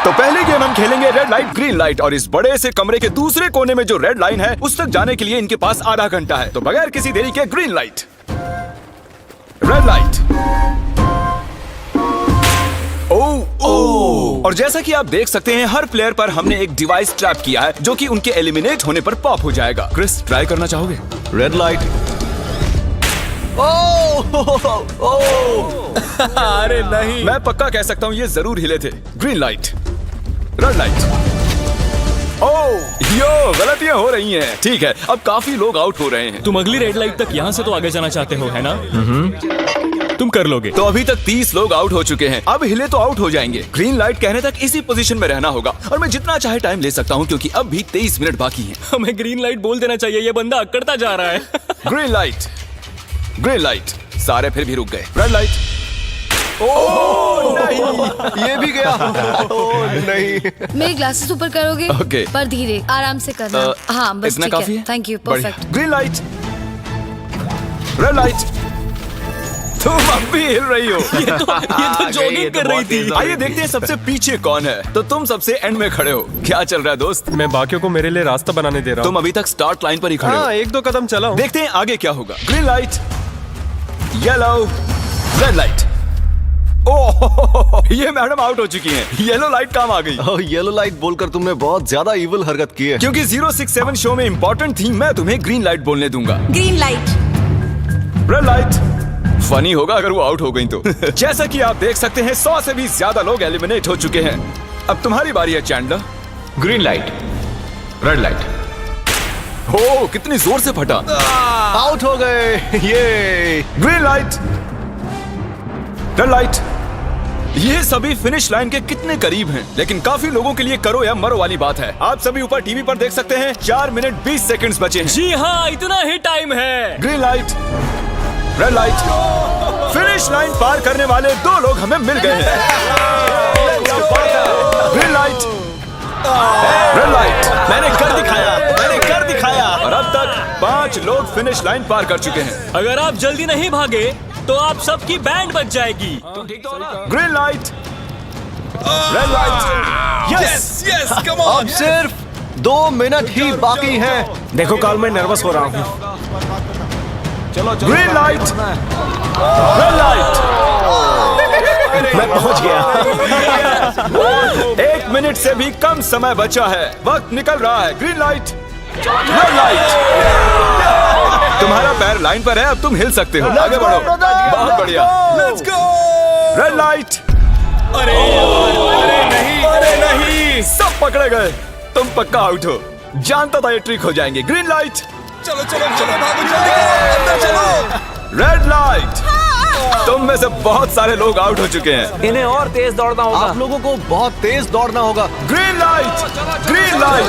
तो पहली गेम हम खेलेंगे रेड लाइट ग्रीन लाइट और इस बड़े से कमरे के दूसरे कोने में जो रेड लाइन है उस तक जाने के लिए इनके पास आधा घंटा है। तो बगैर किसी देरी के ग्रीन लाइट, रेड लाइट। और जैसा कि आप देख सकते हैं हर प्लेयर पर हमने एक डिवाइस ट्रैप किया है जो कि उनके एलिमिनेट होने पर पॉप हो जाएगा। क्रिस ट्राई करना चाहोगे? Red light. अरे नहीं। मैं पक्का कह सकता हूँ ये जरूर हिले थे। Green light, red light. Yo गलतियां हो रही हैं। ठीक है, अब काफी लोग आउट हो रहे हैं। तुम अगली रेड लाइट तक यहाँ से तो आगे जाना चाहते हो, है ना? तुम कर लोगे। तो अभी तक 30 लोग आउट हो चुके हैं। अब हिले तो आउट हो जाएंगे। ग्रीन लाइट कहने तक इसी पोजीशन में रहना होगा और मैं जितना चाहे टाइम ले सकता हूँ क्योंकि अब भी 23 मिनट बाकी हैं। हमें ग्रीन लाइट बोल देना चाहिए, ये बंदा अकड़ता जा रहा है। Green light, green light. सारे फिर भी रुक गए। Red light. नहीं, ये भी गया। नहीं। मेरे ग्लासेस ऊपर करोगे? Okay. पर धीरे, आराम से करना। हाँ बस इतना ठीक काफी है। है? थैंक यू, बढ़िया। Perfect. Green light, red light. तुम अब भी हिल रही हो। ये तो जॉगिंग कर रही थी। आइए देखते हैं सबसे पीछे कौन है। तो तुम सबसे एंड में खड़े हो। क्या चल रहा है दोस्त? मैं बाकियों को मेरे लिए रास्ता बनाने दे रहा तुम हूँ। अभी तक स्टार्ट लाइन पर ही खड़े हो। हाँ, 1-2 कदम चला हूँ। देखते हैं आगे क्या होगा। Green light, yellow, red light. Oh, ये मैडम आउट हो चुकी हैं। येलो लाइट काम आ गई। येलो लाइट बोलकर तुमने बहुत ज्यादा इविल हरकत की है। क्योंकि 067 शो में इंपॉर्टेंट थी, मैं तुम्हें ग्रीन लाइट बोलने दूंगा। Green light. Red light. Funny होगा अगर वो आउट हो गई तो। जैसा कि आप देख सकते हैं 100 से भी ज्यादा लोग एलिमिनेट हो चुके हैं। अब तुम्हारी बारी है Chandler. Green light, red light. हो कितनी जोर से फटा। आउट हो गए। ये ग्रीन लाइट, रेड लाइट। ये सभी फिनिश लाइन के कितने करीब हैं, लेकिन काफी लोगों के लिए करो या मरो वाली बात है। आप सभी ऊपर टीवी पर देख सकते हैं 4 मिनट 20 सेकंड्स बचे हैं। जी हाँ, इतना ही टाइम है। Green light, red light. Finish line पार करने वाले 2 लोग हमें मिल गए हैं। Green light, red light. मैंने कर दिखाया, मैंने कर दिखाया। और अब तक 5 लोग फिनिश लाइन पार कर चुके हैं। अगर आप जल्दी नहीं भागे तो आप सबकी बैंड बच जाएगी। Green light, red light. Yes yes, come on. अब सिर्फ 2 मिनट ही बाकी हैं। देखो काल, मैं नर्वस हो रहा हूँ। Green light, red light. मैं पहुंच गया। 1 मिनट से भी कम समय बचा है। वक्त निकल रहा है। Green light, red light. तुम्हारा पैर लाइन पर है, अब तुम हिल सकते हो। आगे बढ़ो। बहुत बढ़िया। Let's go. Red light. अरे नहीं, अरे नहीं। सब पकड़े गए। तुम पक्का आउट हो। जानता था ये ट्रिक हो जाएंगे। Green light. चलो चलो चलो, भागो जल्दी, अंदर चलो। Red light. तुम में से बहुत सारे लोग आउट हो चुके हैं। इन्हें और तेज दौड़ना होगा। आप लोगों को बहुत तेज दौड़ना होगा। Green light, green light.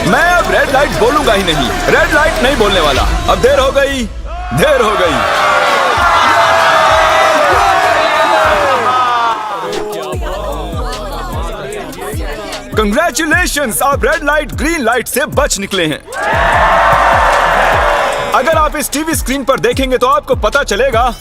मैं अब रेड लाइट बोलूंगा ही नहीं। रेड लाइट नहीं बोलने वाला। अब देर हो गई, देर हो गई। कंग्रेचुलेशंस, आप रेड लाइट ग्रीन लाइट से बच निकले हैं। अगर आप इस टीवी स्क्रीन पर देखेंगे तो आपको पता चलेगा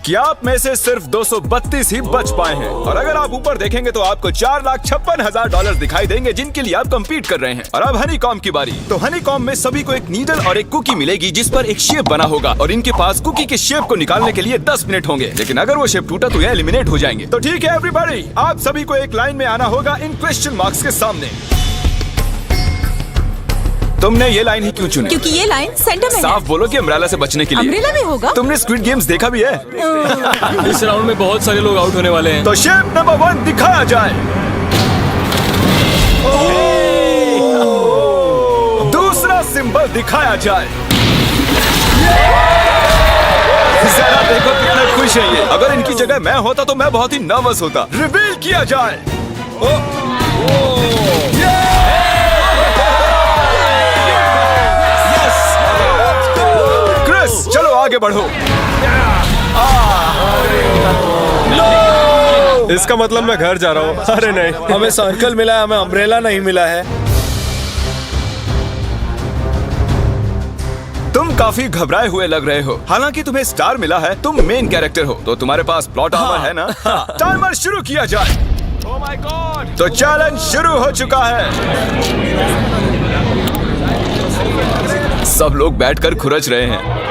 कि आप में से सिर्फ 232 ही बच पाए हैं। और अगर आप ऊपर देखेंगे तो आपको $4,56,000 दिखाई देंगे जिनके लिए आप कंपीट कर रहे हैं। और अब हनीकॉम्ब की बारी। तो हनीकॉम्ब में सभी को एक नीडल और एक कुकी मिलेगी जिस पर एक शेप बना होगा और इनके पास कुकी के शेप को निकालने के लिए 10 मिनट होंगे। लेकिन अगर वो शेप टूटा तो ये एलिमिनेट हो जाएंगे। तो ठीक है एवरीबॉडी, आप सभी को एक लाइन में आना होगा इन क्वेश्चन मार्क्स के सामने। तुमने ये लाइन ही क्यों चुनी? क्योंकि ये लाइन सेंटर में साफ बोलो कि अम्ब्रेला से बचने के लिए। अम्ब्रेला में होगा? तुमने स्क्विड गेम्स देखा भी है? इस राउंड में बहुत सारे लोग आउट होने वाले हैं। तो शेप नंबर 1 दिखाया जाए। अंतिम बल दिखाया जाए। जरा देखो कितने खुश है ये। अगर इनकी जगह मैं होता तो मैं बहुत ही नर्वस होता। रिवील किया जाए। क्रिस, चलो आगे बढ़ो। इसका मतलब मैं घर जा रहा हूँ। अरे नहीं, हमें सर्कल मिला है, हमें अम्ब्रेला नहीं मिला है। तुम काफी घबराए हुए लग रहे हो। हालांकि तुम्हें स्टार मिला है, तुम मेन कैरेक्टर हो, तो तुम्हारे पास प्लॉट आर्मर है ना? टाइमर शुरू किया जाए। ओह माय गॉड, तो चैलेंज शुरू हो चुका है। सब लोग बैठकर खुरच रहे हैं।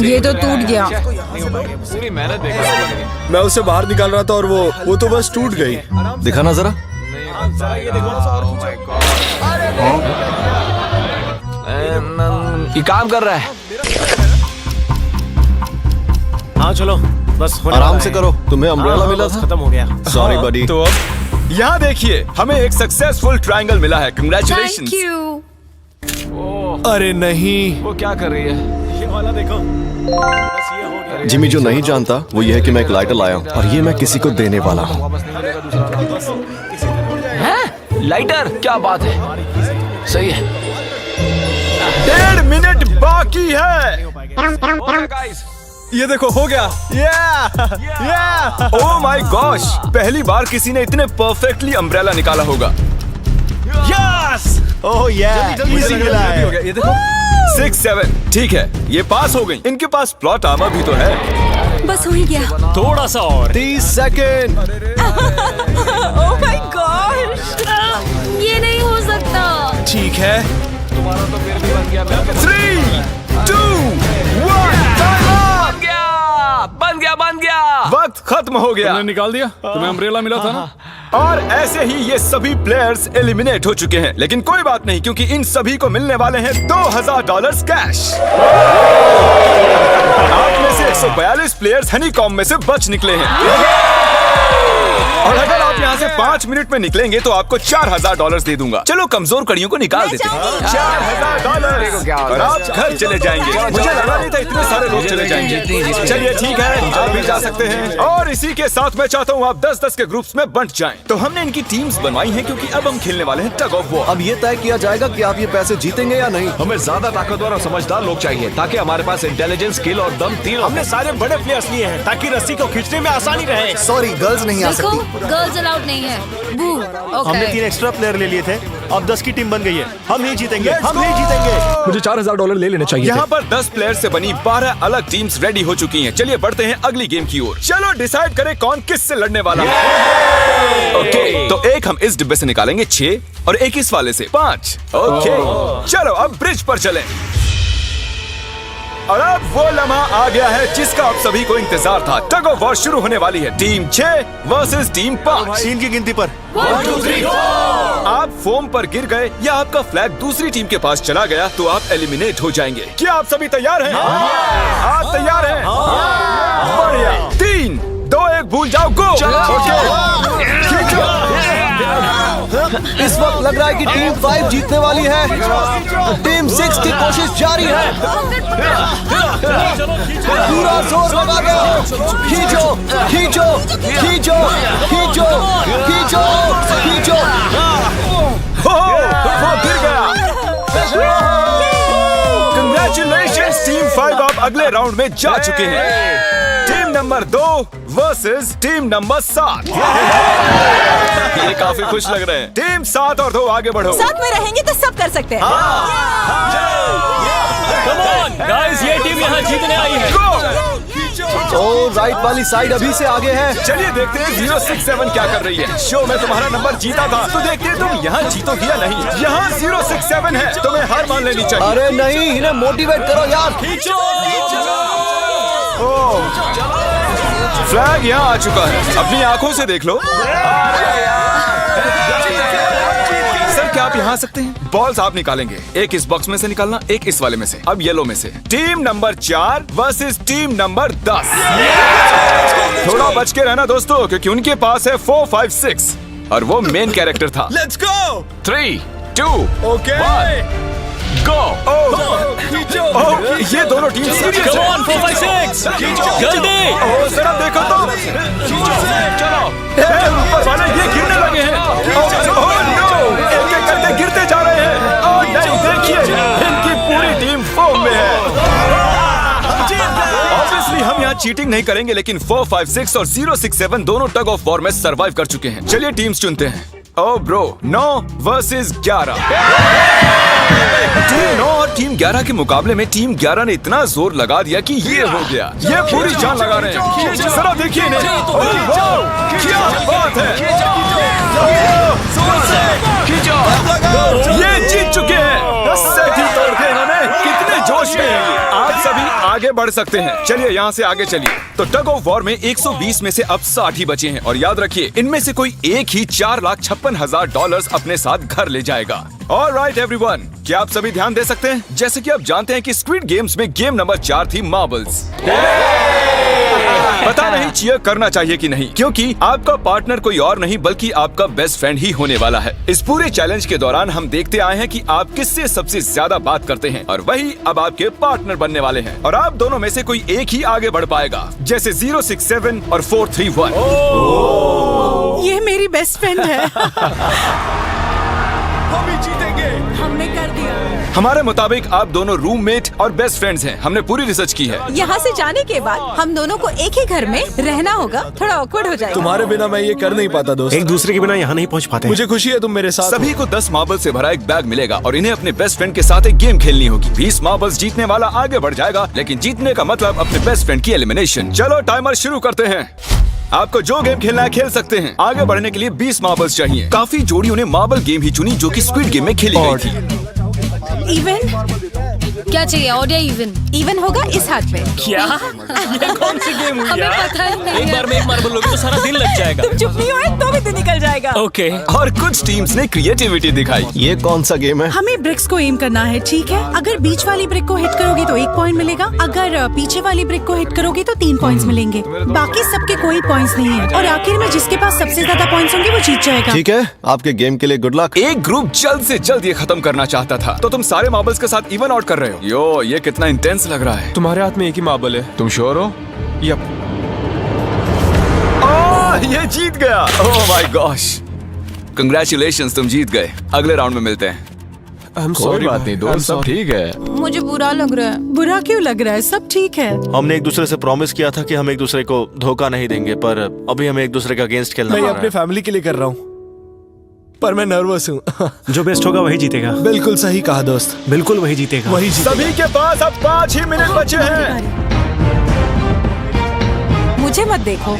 ये तो टूट गया। पूरी मेहनत देखो। मैं उसे बाहर निकाल रहा था और वो तो बस टूट गई। दिखाना जरा। ये काम कर रहा है। हाँ चलो, बस होने आराम वाला से है। करो, तुम्हें अम्ब्रेला हाँ, मिला बस था। खत्म हो गया। सॉरी बडी। तो अब यहाँ देखिए, हमें एक सक्सेसफुल ट्रायंगल मिला है। कंग्रेचुलेशन। Thank you. अरे नहीं, वो क्या कर रही है? ये वाला देखो, बस ये हो गया। जिमी जो नहीं जानता वो ये है कि मैं एक लाइटर लाया हूँ और ये मैं किसी को देने वाला हूँ। लाइटर, क्या बात है, सही है। 1.5 मिनट बाकी है। गाइस, ये देखो हो गया। ओह माय गॉश, पहली बार किसी ने इतने परफेक्टली अम्ब्रेला निकाला होगा। यस, ओह इजी मिला है। ये देखो। 6, 7, ठीक है, ये पास हो गई। इनके पास प्लॉट आर्मर भी तो है। बस हो ही गया। थोड़ा सा और। 30 सेकेंड। ओह माय गॉड, ये नहीं हो सकता। ठीक है, तुम्हारा तो फिर भी बन गया। 3, 2, 1, बन गया। वक्त खत्म हो गया। निकाल दिया। तुम्हें अम्ब्रेला मिला था ना? और ऐसे ही ये सभी प्लेयर्स एलिमिनेट हो चुके हैं। लेकिन कोई बात नहीं, क्योंकि इन सभी को मिलने वाले हैं $2000 कैश। आप में से 142 प्लेयर्स हनीकॉम्ब में से बच निकले हैं। और अगर आप यहाँ से 5 मिनट में निकलेंगे तो आपको $4000 दे दूंगा। चलो कमजोर कड़ियों को निकाल देते हैं। $4000 और आप घर चले जाएंगे। मुझे लगा नहीं था इतने सारे लोग चले जाएंगे। चलिए ठीक है, आप भी जा सकते हैं। और इसी के साथ मैं चाहता हूँ आप 10-10 के ग्रुप्स में बंट जाएं। तो हमने इनकी टीम्स बनवाई हैं क्योंकि अब हम खेलने वाले हैं टग ऑफ वॉर। अब ये तय किया जाएगा कि आप ये पैसे जीतेंगे या नहीं। हमें ज्यादा ताकतवर और समझदार लोग चाहिए ताकि हमारे पास इंटेलिजेंस, स्किल और दम तीनों। हमने सारे बड़े प्लेयर्स लिए हैं ताकि रस्सी को खींचने में आसानी रहे। सॉरी, गर्ल्स नहीं आ देखो, सकती। गर्ल्स अलाउड नहीं है। बू। हमने 3 एक्स्ट्रा प्लेयर ले लिए थे, अब 10 की टीम बन गई है। हम ही जीतेंगे, हम ही जीतेंगे। मुझे $4000 ले लेने चाहिए। यहाँ पर 10 प्लेयर से बनी 12 अलग टीम्स रेडी हो चुकी हैं। चलिए बढ़ते हैं अगली गेम की ओर। चलो डिसाइड करें कौन किस से लड़ने वाला है। ओके, तो एक हम इस डिब्बे से निकालेंगे 6 और एक इस वाले से 5। ओके, चलो अब ब्रिज पर चलें। और अब वो लम्हा आ गया है जिसका आप सभी को इंतजार था। टग ऑफ वॉर शुरू होने वाली है। Team 6 versus team 5। 3 की गिनती पर 1, 2, 3, 4। आप फोम पर गिर गए या आपका फ्लैग दूसरी टीम के पास चला गया तो आप एलिमिनेट हो जाएंगे। क्या आप सभी तैयार हैं? आप तैयार हैं? बढ़िया। 3, 2, 1 भूल जाओ, गो। इस वक्त लग रहा है कि टीम 5 जीतने वाली है। टीम 6 की कोशिश जारी है। पूरा जोर लगा दो। खींचो, खींचो, खींचो, खींचो, खींचो, खींचो। वो गिर गया। कंग्रेचुलेशंस टीम 5, आप अगले राउंड में जा चुके हैं। Team number 2 versus team number 7। ये काफी खुश लग रहे हैं। टीम 7 और 2 आगे बढ़ो। साथ में रहेंगे तो सब कर सकते हैं। कम ऑन गाइस, ये टीम यहाँ जीतने आई है। ओ, राइट वाली साइड अभी से आगे है। चलिए देखते हैं 067 क्या कर रही है। शो में तुम्हारा नंबर जीता था तो देखते हैं तुम यहाँ जीतोगे या नहीं। यहाँ 067 है, तुम्हें हार मान लेनी चाहिए। अरे नहीं, इन्हें मोटिवेट करो यार। फ्लैग यहाँ आ चुका है, अपनी आंखों से देख लो। सर क्या आप यहाँ आ सकते हैं? बॉल्स आप निकालेंगे, एक इस बॉक्स में से निकालना, एक इस वाले में से। अब येलो में से। Team number 4 versus team number 10। थोड़ा बच के रहना दोस्तों, क्योंकि उनके पास है 4, 5, 6 और वो मेन कैरेक्टर था। Let's go. 3, 2 ओके 1 गो। ये दोनों टीम सीरियस Come है। on, 4, 5, 6 जल्दी। जरा देखो तो। चलो ऊपर वाले ये गिरने लगे हैं। एक-एक करके गिरते जा रहे हैं। नहीं, देखिए इनकी पूरी टीम फॉर्म में है। ऑब्वियसली हम यहाँ चीटिंग नहीं करेंगे, लेकिन 4, 5, 6 और 0, 6, 7 दोनों टग ऑफ वॉर में सरवाइव कर चुके हैं। चलिए टीम्स चुनते हैं। ओ ब्रो, 9 वर्सेस 11। टीम 9 और टीम 11 के मुकाबले में टीम 11 ने इतना जोर लगा दिया कि ये हो गया। ये पूरी जान लगा रहे हैं। जरा देखिए इन्हें। क्या बात है। ये जीत चुके हैं। सेट ही तोड़ के इन्होंने। कितने जोश में हैं ये। आप सभी आगे बढ़ सकते हैं। चलिए यहाँ से आगे चलिए। तो टग ऑफ वॉर में 120 में से अब 60 ही बचे हैं और याद रखिए इनमें से कोई एक ही $4,56,000 अपने साथ घर ले जाएगा। ऑलराइट एवरीवन, क्या आप सभी ध्यान दे सकते हैं? जैसे कि आप जानते हैं कि स्क्विड गेम्स में गेम नंबर 4 थी मार्बल्स। पता नहीं चीयर करना चाहिए कि नहीं, क्योंकि आपका पार्टनर कोई और नहीं बल्कि आपका बेस्ट फ्रेंड ही होने वाला है। इस पूरे चैलेंज के दौरान हम देखते आए हैं कि आप किससे सबसे ज्यादा बात करते हैं और वही अब आपके पार्टनर बनने वाले हैं। और आप दोनों में से कोई एक ही आगे बढ़ पाएगा, जैसे 0, 6, 7 और 4, 3, 1। ये मेरी बेस्ट फ्रेंड है। हम ही जीतेंगे। हमने कर दिया। हमारे मुताबिक आप दोनों रूममेट और बेस्ट फ्रेंड्स हैं। हमने पूरी रिसर्च की है। यहाँ से जाने के बाद हम दोनों को एक ही घर में रहना होगा। थोड़ा ऑकवर्ड हो जाएगा। तुम्हारे बिना मैं ये कर नहीं पाता दोस्त। एक दूसरे के बिना यहाँ नहीं पहुँच पाते। मुझे खुशी है तुम मेरे साथ हो। सभी को 10 मार्बल से भरा एक बैग मिलेगा और इन्हें अपने बेस्ट फ्रेंड के साथ एक गेम खेलनी होगी। 20 मार्बल्स जीतने वाला आगे बढ़ जाएगा, लेकिन जीतने का मतलब अपने बेस्ट फ्रेंड की एलिमिनेशन। चलो टाइमर शुरू करते हैं। आपको जो गेम खेलना है खेल सकते हैं। आगे बढ़ने के लिए 20 मार्बल्स चाहिए। काफी जोड़ियों ने मार्बल गेम ही चुनी जो कि स्क्विड गेम में खेली गई थी। इवन क्या चाहिए, ऑड या इवन? इवन होगा इस हाथ में। क्या ये कौन सी गेम हुई हमें यार? पता ही नहीं एक है। बार में एक मार्बल लोगे तो सारा दिन लग जाएगा। तुम चुप नहीं हो तो भी दिन निकल जाएगा। ओके और कुछ टीम्स ने क्रिएटिविटी दिखाई। ये कौन सा गेम है? हमें ब्रिक्स को एम करना है, ठीक है? अगर बीच वाली ब्रिक को हिट करोगे तो 1 पॉइंट मिलेगा। अगर पीछे वाली ब्रिक को हिट करोगे तो 3 पॉइंट्स मिलेंगे। बाकी सबके कोई पॉइंट्स नहीं है और आखिर में जिसके पास सबसे ज्यादा पॉइंट्स होंगे वो जीत जाएगा। ठीक है, आपके गेम के लिए गुड लक। एक ग्रुप जल्द से जल्द ये खत्म करना चाहता था, तो तुम सारे मार्बल्स के साथ इवन आउट कर रहे हो। यो, ये कितना इंटेंस लग रहा है। तुम्हारे हाथ में एक ही मार्बल है। तुम श्योर हो? यप। ये जीत गया। ओह माय गॉश, कंग्रेचुलेशंस, तुम जीत गए। अगले राउंड में मिलते हैं। कोई बात नहीं दोस्त, सब ठीक है। मुझे बुरा लग रहा है। बुरा क्यों लग रहा है? सब ठीक है। हमने एक दूसरे से प्रॉमिस किया था कि हम एक दूसरे को धोखा नहीं देंगे, पर अभी हमें एक दूसरे का अगेंस्ट खेलना मैं पड़ ये रहा अपने है। फैमिली के लिए कर रहा हूँ, पर मैं नर्वस हूँ। जो बेस्ट होगा वही जीतेगा। बिल्कुल सही कहा दोस्त, बिल्कुल वही जीतेगा। वही जीतेगा। सभी के पास अब 5 ही मिनट बचे हैं। मुझे मत देखो।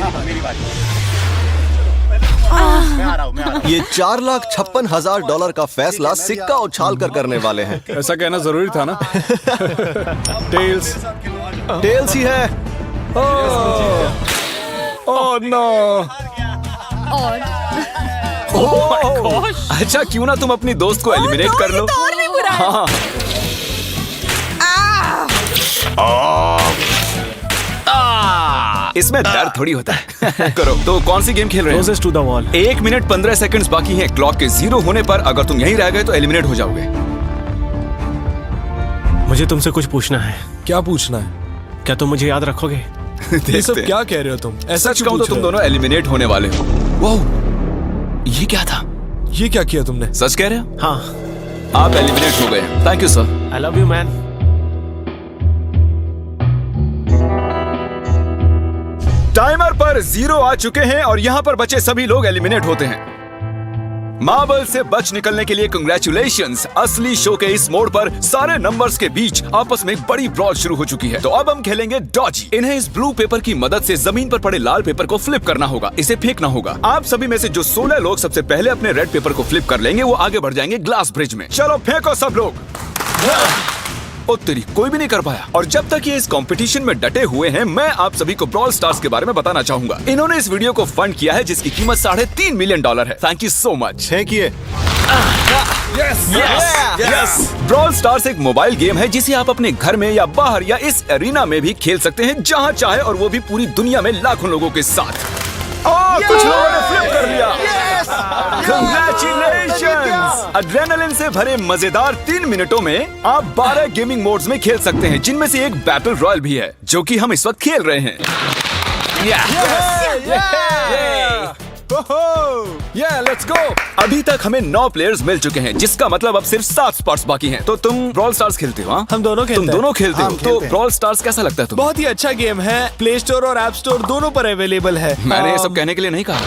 ये $4,56,000 का फैसला सिक्का उछाल कर करने वाले हैं। ऐसा कहना जरूरी था ना। टेल्स। टेल्स ही है। Oh no. और अच्छा, क्यों ना तुम अपनी दोस्त को एलिमिनेट कर लो। और भी बुरा है। हाँ। इसमें दर्द थोड़ी होता है। करो। तो कौन सी गेम खेल रहे हो? Closest to the wall। 1 minute 15 seconds बाकी हैं। क्लॉक के 0 होने पर अगर तुम यहीं रह गए तो एलिमिनेट हो जाओगे। मुझे तुमसे कुछ पूछना है। क्या पूछना है? क्या तुम मुझे याद रखोगे? ये सब देखते हैं। क्या कह रहे हो तुम? ऐसा सच क्यों कहूं तो पूछ तुम रहे हो? दोनों एलिमिनेट होने वाले हो। वाह, ये क्या था? ये क्या किया तुमने? सच कह रहे हो? हाँ। आप एलिमिनेट हो गए। Thank you sir. I love you man. Timer पर 0 आ चुके हैं और यहाँ पर बचे सभी लोग एलिमिनेट होते हैं। मार्बल से बच निकलने के लिए कंग्रेचुलेशंस। असली शो के इस मोड़ पर सारे नंबर्स के बीच आपस में एक बड़ी ब्रॉल शुरू हो चुकी है। तो अब हम खेलेंगे डॉजी। इन्हें इस ब्लू पेपर की मदद से जमीन पर पड़े लाल पेपर को फ्लिप करना होगा। इसे फेंकना होगा। आप सभी में से जो 16 लोग सबसे पहले अपने रेड पेपर को फ्लिप कर लेंगे वो आगे बढ़ जाएंगे ग्लास ब्रिज में। चलो फेंको सब लोग। ओ तेरी, कोई भी नहीं कर पाया। और जब तक ये इस कंपटीशन में डटे हुए हैं, मैं आप सभी को ब्रॉल स्टार्स के बारे में बताना चाहूंगा। इन्होंने इस वीडियो को फंड किया है जिसकी कीमत $3.5 मिलियन है। Thank you so much. फेंकिए। यस। ब्रॉल स्टार्स एक मोबाइल गेम है जिसे आप अपने घर में या बाहर या इस एरिना में भी खेल सकते हैं जहां चाहे, और वो भी पूरी दुनिया में लाखों लोगों के साथ। कुछ लोगों ने फ्लिप कर लिया। Congratulations! एड्रेनलिन से भरे मजेदार 3 मिनटों में आप 12 गेमिंग मोड्स में खेल सकते हैं, जिनमें से एक बैटल रॉयल भी है, जो कि हम इस वक्त खेल रहे हैं। Let's go. अभी तक हमें 9 प्लेयर्स मिल चुके हैं, जिसका मतलब अब सिर्फ 7 स्पॉट्स बाकी हैं। तो तुम ब्रॉल स्टार्स खेलते हो? हाँ, हम दोनों खेलते तुम हैं। दोनों खेलते हो? हम तो खेलते हैं। ब्रॉल स्टार्स कैसा लगता है तुम्हें? बहुत ही अच्छा गेम है, प्ले स्टोर और ऐप स्टोर दोनों पर अवेलेबल है। मैंने ये सब कहने के लिए नहीं कहा।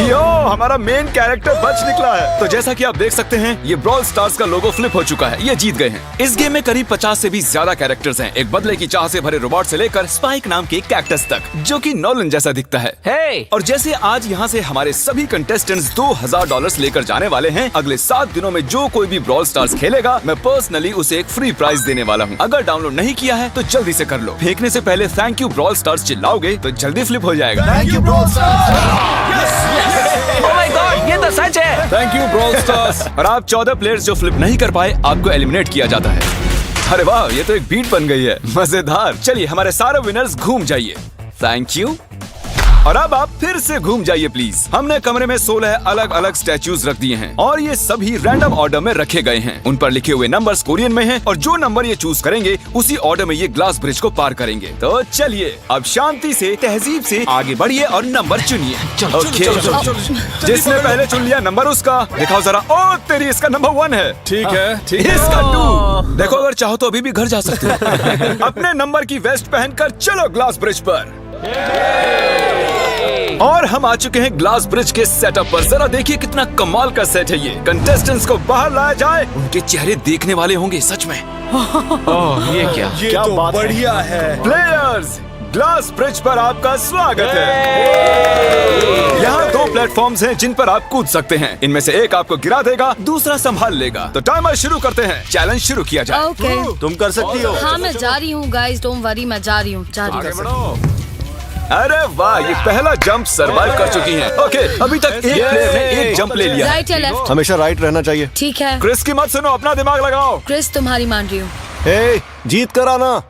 यो, हमारा मेन कैरेक्टर बच निकला है। तो जैसा कि आप देख सकते हैं, ये ब्रॉल स्टार्स का लोगो फ्लिप हो चुका है। ये जीत गए हैं। इस गेम में करीब 50 से भी ज्यादा कैरेक्टर्स हैं, एक बदले की चाह से भरे रोबोट से लेकर स्पाइक नाम के कैक्टस तक, जो कि नॉलन जैसा दिखता है। Hey! और जैसे आज यहाँ से हमारे सभी कंटेस्टेंट्स $2000 लेकर जाने वाले हैं, अगले 7 दिनों में जो कोई भी ब्रॉल स्टार्स खेलेगा, मैं पर्सनली उसे एक फ्री प्राइज देने वाला हूँ। अगर डाउनलोड नहीं किया है तो जल्दी से कर लो। फेंकने से पहले थैंक यू ब्रॉल स्टार्स चिल्लाओगे तो जल्दी फ्लिप हो जाएगा। Thank you bro Oh my God, ये तो सच है। Thank you brawl stars. और आप 14 प्लेयर्स जो फ्लिप नहीं कर पाए, आपको एलिमिनेट किया जाता है। अरे वाह, ये तो एक बीट बन गई है, मजेदार। चलिए हमारे सारे विनर्स घूम जाइए। Thank you. और अब आप फिर से घूम जाइए प्लीज। हमने कमरे में 16 अलग अलग स्टैच्यूज रख दिए हैं और ये सभी रैंडम ऑर्डर में रखे गए हैं। उन पर लिखे हुए नंबर्स कोरियन में हैं और जो नंबर ये चूज करेंगे उसी ऑर्डर में ये ग्लास ब्रिज को पार करेंगे। तो चलिए अब शांति से, तहजीब से आगे बढ़िए और नंबर चुनिए। ओके, जिसने पहले चुन लिया नंबर उसका दिखाओ जरा। ओ तेरी, इसका नंबर 1 है। ठीक है, ठीक है। इसका 2। देखो, अगर चाहो तो अभी भी घर जा सकते हो। अपने नंबर की वेस्ट पहनकर चलो ग्लास ब्रिज पर। और हम आ चुके हैं ग्लास ब्रिज के सेटअप पर। जरा देखिए कितना कमाल का सेट है ये। कंटेस्टेंट्स को बाहर लाया जाए, उनके चेहरे देखने वाले होंगे सच में। ये क्या? ये तो बढ़िया है। प्लेयर्स, ग्लास ब्रिज पर आपका स्वागत है। यहाँ 2 प्लेटफॉर्म्स हैं जिन पर आप कूद सकते हैं। इनमें से एक आपको गिरा देगा, दूसरा संभाल लेगा। तो टाइमर शुरू करते हैं। चैलेंज शुरू किया जाए। ओके, तुम कर सकती हो। हाँ मैं जा रही हूँ गाइस, डोंट वरी, मैं जा रही हूँ। अरे वाह, ये पहला जंप सरवाइव कर चुकी हैं। ओके, अभी तक एक प्लेयर ने एक जंप ले लिया है। राइट या लेफ्ट? हमेशा राइट रहना चाहिए। ठीक है क्रिस की मत सुनो, अपना दिमाग लगाओ। क्रिस, तुम्हारी मान रही हूँ। हे, जीत कर आना।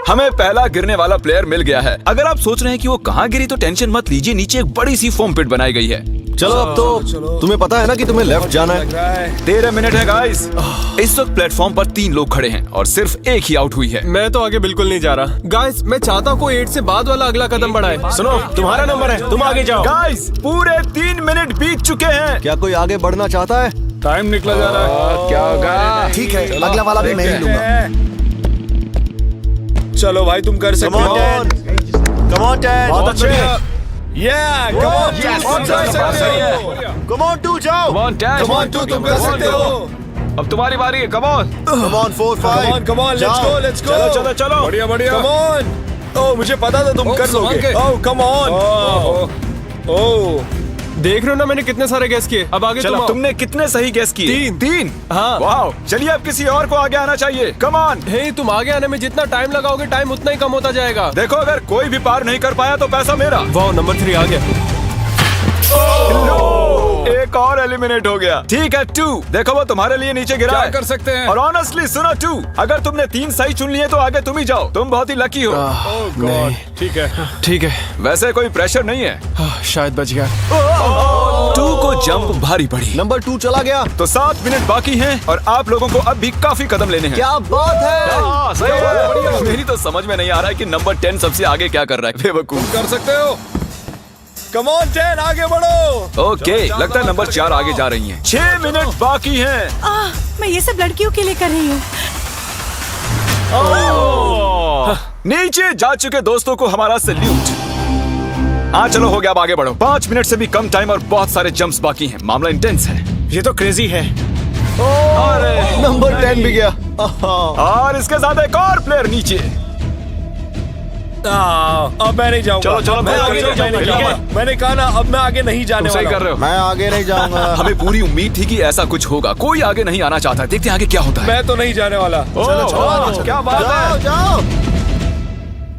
हमें पहला गिरने वाला प्लेयर मिल गया है। अगर आप सोच रहे हैं कि वो कहाँ गिरी तो टेंशन मत लीजिए, नीचे एक बड़ी सी फोम पिट बनाई गई है। चलो अब तो तुम्हें पता है ना कि तुम्हें लेफ्ट जाना है। 13 मिनट है गाइस। इस वक्त प्लेटफॉर्म पर 3 लोग खड़े हैं और सिर्फ एक ही आउट हुई है। मैं तो आगे बिल्कुल नहीं जा रहा। गाइस, मैं चाहता हूँ कोई 8 से बाद वाला अगला कदम बढ़ाए। सुनो, तुम्हारा नंबर है, तुम आगे जाओ। गाइस, पूरे 3 मिनट बीत चुके हैं। क्या कोई आगे बढ़ना चाहता है? टाइम निकला जा रहा है। क्या होगा? ठीक है, अगला वाला भी मैं ही लूंगा। चलो भाई, तुम कर सकते हो। Come on ten. बहुत अच्छे। कम ऑन, कम ऑन 2 जाओ। Come on, Dad. Come on 2, तुम कर सकते हो। अब तुम्हारी बारी है। Come on. Come on 4 5। Come on, let's go, let's go. चलो चलो चलो। बढ़िया बढ़िया। Come on. ओह, मुझे पता था तुम कर लोगे। ओह, कम ऑन। ओह, देख रहे हो ना मैंने कितने सारे गैस किए। अब आगे तुम आओ। तुमने कितने सही गेस किए? 3। हाँ। वाह, चलिए अब किसी और को आगे आना चाहिए। Come on. हे, तुम आगे आने में जितना टाइम लगाओगे, टाइम उतना ही कम होता जाएगा। देखो, अगर कोई भी पार नहीं कर पाया तो पैसा मेरा। वाह, नंबर 3 आ गया। एक और एलिमिनेट हो गया। ठीक है 2, देखो वो तुम्हारे लिए नीचे गिरा है। कर सकते हैं? और ऑनेस्टली सुनो 2, अगर तुमने 3 सही चुन लिए तो आगे तुम ही जाओ। तुम बहुत ही लकी हो। नहीं, ठीक है, ठीक है। वैसे कोई प्रेशर नहीं है। शायद बच गया। 2 को जंप भारी पड़ी। नंबर 2 चला गया। तो 7 मिनट बाकी हैं और आप लोगों को अब भी काफी कदम लेने हैं। क्या बात है। हाँ, सही है। मेरी तो समझ में नहीं आ रहा है कि नंबर 10 सबसे आगे क्या कर रहा है। बेवकूफ। कर सकते हो। कम ऑन 10, आगे बढ़ो। ओके, लगता है नंबर 4 आगे जा रही हैं। 6 मिनट बाकी हैं। मैं ये सब लड़कियों के लिए कर रही हूँ। नीचे जा चुके दोस्तों को हमारा सैल्यूट। हाँ चलो, हो गया, अब आगे बढ़ो। 5 मिनट से भी कम टाइम और बहुत सारे जंप्स बाकी हैं। मामला इंटेंस है। ये तो क्रेजी है। अरे नंबर 10 भी गया। और इसके साथ एक और प्लेयर नीचे। अब मैं नहीं जाऊंगा। चलो, चलो, मैं आगे नहीं जाऊंगा। मैंने कहा ना, अब मैं आगे नहीं जाने सही वाला कर रहे हो। मैं आगे नहीं जाऊंगा। हमें पूरी उम्मीद थी कि ऐसा कुछ होगा। कोई आगे नहीं आना चाहता। देखते हैं आगे क्या होता है। मैं तो नहीं जाने वाला। चलो, क्या बात है। जाओ।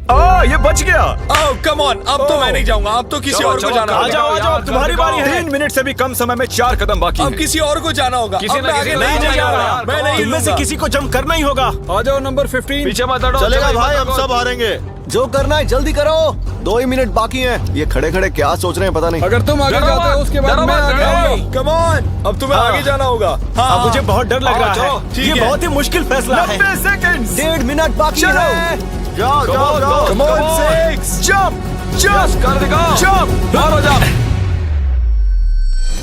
ये बच गया। ओह कम ऑन, अब तो मैं नहीं जाऊंगा, अब तो किसी और को जाना आ होगा। जाओ, तुम्हारी बारी है। 3 मिनट से भी कम समय में 4 कदम बाकी अब हैं। किसी और को जाना होगा। किसी अब ना मैं किसी आगे नहीं नहीं जाएगा जाऊंगा, यार। मैं नहीं इनमें से लूंगा। किसी को जंप करना ही होगा। आ जाओ नंबर 15। पीछे मत हटो। चलेगा चलो, भाई, मत हम हटो। सब हारेंगे। जो करना है जल्दी करो, 2 ही मिनट बाकी हैं। ये खड़े खड़े क्या सोच रहे हैं पता नहीं। अगर तुम आगे डरो जाते हो मत, उसके बाद डरो मैं मत, आगे डरो। आऊंगा। कम ऑन, अब तुम्हें आगे जाना होगा। अब मुझे बहुत डर लग रहा चलो, है। ठीक ये है। बहुत ही मुश्किल फैसला है। 90 सेकंड्स। 1.5 मिनट बाकी चलो। है। जाओ जाओ जाओ। Come on, 6 जंप यस, कर दिखाओ। जंप। बाहर हो जाओ।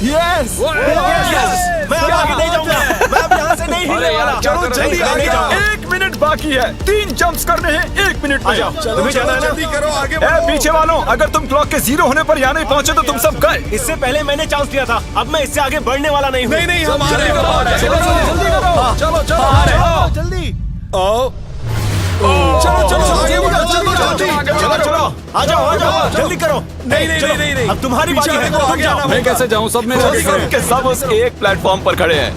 Yes Yes! मैं अब आगे नहीं जाऊंगा। मैं अब यहाँ से नहीं अरे हिलने यार, वाला। क्या चलो कर रहे जल्दी हो? आगे जाओ। 1 मिनट बाकी है। 3 जंप्स करने हैं 1 मिनट में। चलो तुम्हें जाना चलो है ना? जल्दी करो, आगे ए, बढ़ो। पीछे वालों, अगर तुम क्लॉक के 0 होने पर यहाँ नहीं पहुंचे तो तुम सब गए। इससे पहले मैंने चांस दिया था। अब मैं इससे आगे बढ़ने वाला नहीं हूँ। नहीं नहीं, हम आ रहे जल्दी करो, हैं। जल्दी करो। चलो चलो चलो जल्दी। आओ। चलो चलो आगे बढ़ो, जल्दी जल्दी। चलो चलो आ जाओ जल्दी करो। नहीं नहीं चलो, नहीं नहीं, अब तुम्हारी बारी है। पीछे वाले को तुम आगे जाओ। आना मैं होगा। कैसे जाऊँ? सब मेरे सब के सब उस एक प्लेटफॉर्म पर खड़े हैं।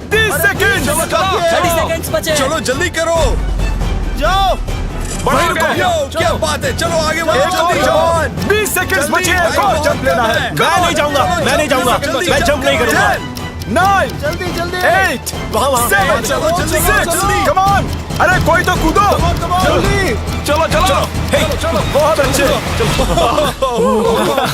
30 सेकंड। 30 सेकंड्स बचे। चलो जल्दी करो। जाओ। भाई रुको, क्या बात है, चलो आगे बढ़ो जल्दी। Come on। 20 सेकंड बचे। जल्दी, एक और जंप लेना है। मैं नहीं जाऊंगा। मैं नहीं जाऊंगा। मैं जंप नहीं करूंगा। 9 जल्दी जल्दी। 8 वहाँ 7 चलो, जल्दी, 6 जल्दी। Come on. अरे कोई तो कूदो। जल्दी। चलो चलो। बहुत अच्छे।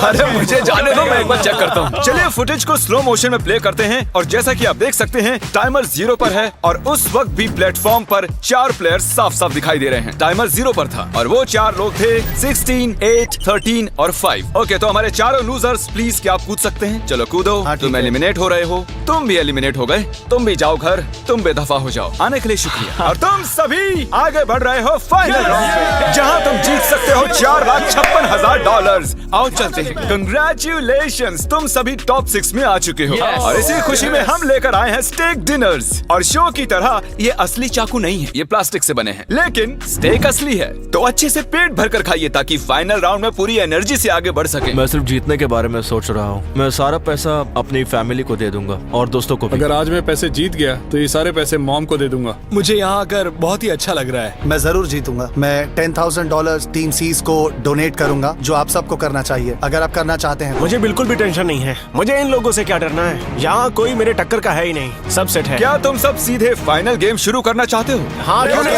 अरे मुझे जाने दो, मैं एक बार चेक करता हूँ। चलिए फुटेज को स्लो मोशन में प्ले करते हैं और जैसा कि आप देख सकते हैं टाइमर 0 पर है और उस वक्त भी प्लेटफॉर्म पर 4 प्लेयर्स साफ साफ दिखाई दे रहे हैं। टाइमर 0 पर था और वो 4 लोग थे 16, 8, 13 और 5। ओके, तो हमारे चारों लूजर्स प्लीज क्या आप कूद सकते हैं? चलो कूदो। तुम एलिमिनेट हो रहे हो, तुम भी एलिमिनेट हो गए। तुम भी जाओ घर, तुम बेदफा हो जाओ। आने के लिए शुक्रिया। और तुम सभी आगे बढ़ रहे हो फाइनल राउंड में, जहां तुम जीत सकते हो $4,56,000। आओ चलते हैं। कंग्रेचुलेशंस, तुम सभी टॉप 6 में आ चुके हो। और इसी खुशी में हम लेकर आए हैं स्टेक डिनर्स। और शो की तरह ये असली चाकू नहीं है, ये प्लास्टिक से बने हैं, लेकिन स्टेक असली है। तो अच्छे से पेट भर कर खाइए ताकि फाइनल राउंड में पूरी एनर्जी से आगे बढ़ सके। मैं सिर्फ जीतने के बारे में सोच रहा हूँ। मैं सारा पैसा अपनी फैमिली को दे दूंगा और दोस्तों को भी। अगर आज मैं पैसे जीत गया तो ये सारे पैसे मॉम को दे दूंगा। मुझे यहाँ आकर बहुत ही अच्छा लग रहा है। मैं जरूर जीतूंगा। मैं $10,000 टीम सीज को डोनेट करूंगा, जो आप सबको करना चाहिए अगर आप करना चाहते हैं। मुझे बिल्कुल भी टेंशन नहीं है। मुझे इन लोगों से क्या डरना है। यहाँ कोई मेरे टक्कर का है ही नहीं। सब सेट है। क्या तुम सब सीधे फाइनल गेम शुरू करना चाहते हो? हाँ क्यों नहीं?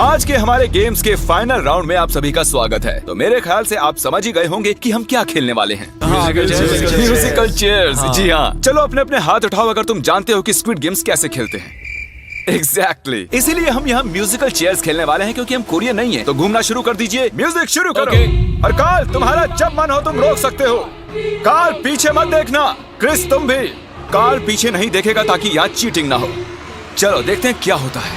आज के हमारे गेम्स के फाइनल राउंड में आप सभी का स्वागत है। तो मेरे ख्याल से आप समझ ही गए होंगे कि हम क्या खेलने वाले हैं। Musical chairs. जी हाँ, चलो अपने अपने हाथ उठाओ अगर तुम जानते हो कि स्क्विड गेम्स कैसे खेलते हैं। एग्जैक्टली, इसीलिए हम यहाँ म्यूजिकल चेयर्स खेलने वाले हैं क्योंकि हम कोरियन नहीं हैं। तो घूमना शुरू कर दीजिए, म्यूजिक शुरू करो। और कार्ल, तुम्हारा जब मन हो तुम रोक सकते हो। कार्ल पीछे मत देखना। क्रिस तुम भी। कार्ल पीछे नहीं देखेगा ताकि यहाँ चीटिंग ना हो। चलो देखते हैं क्या होता है।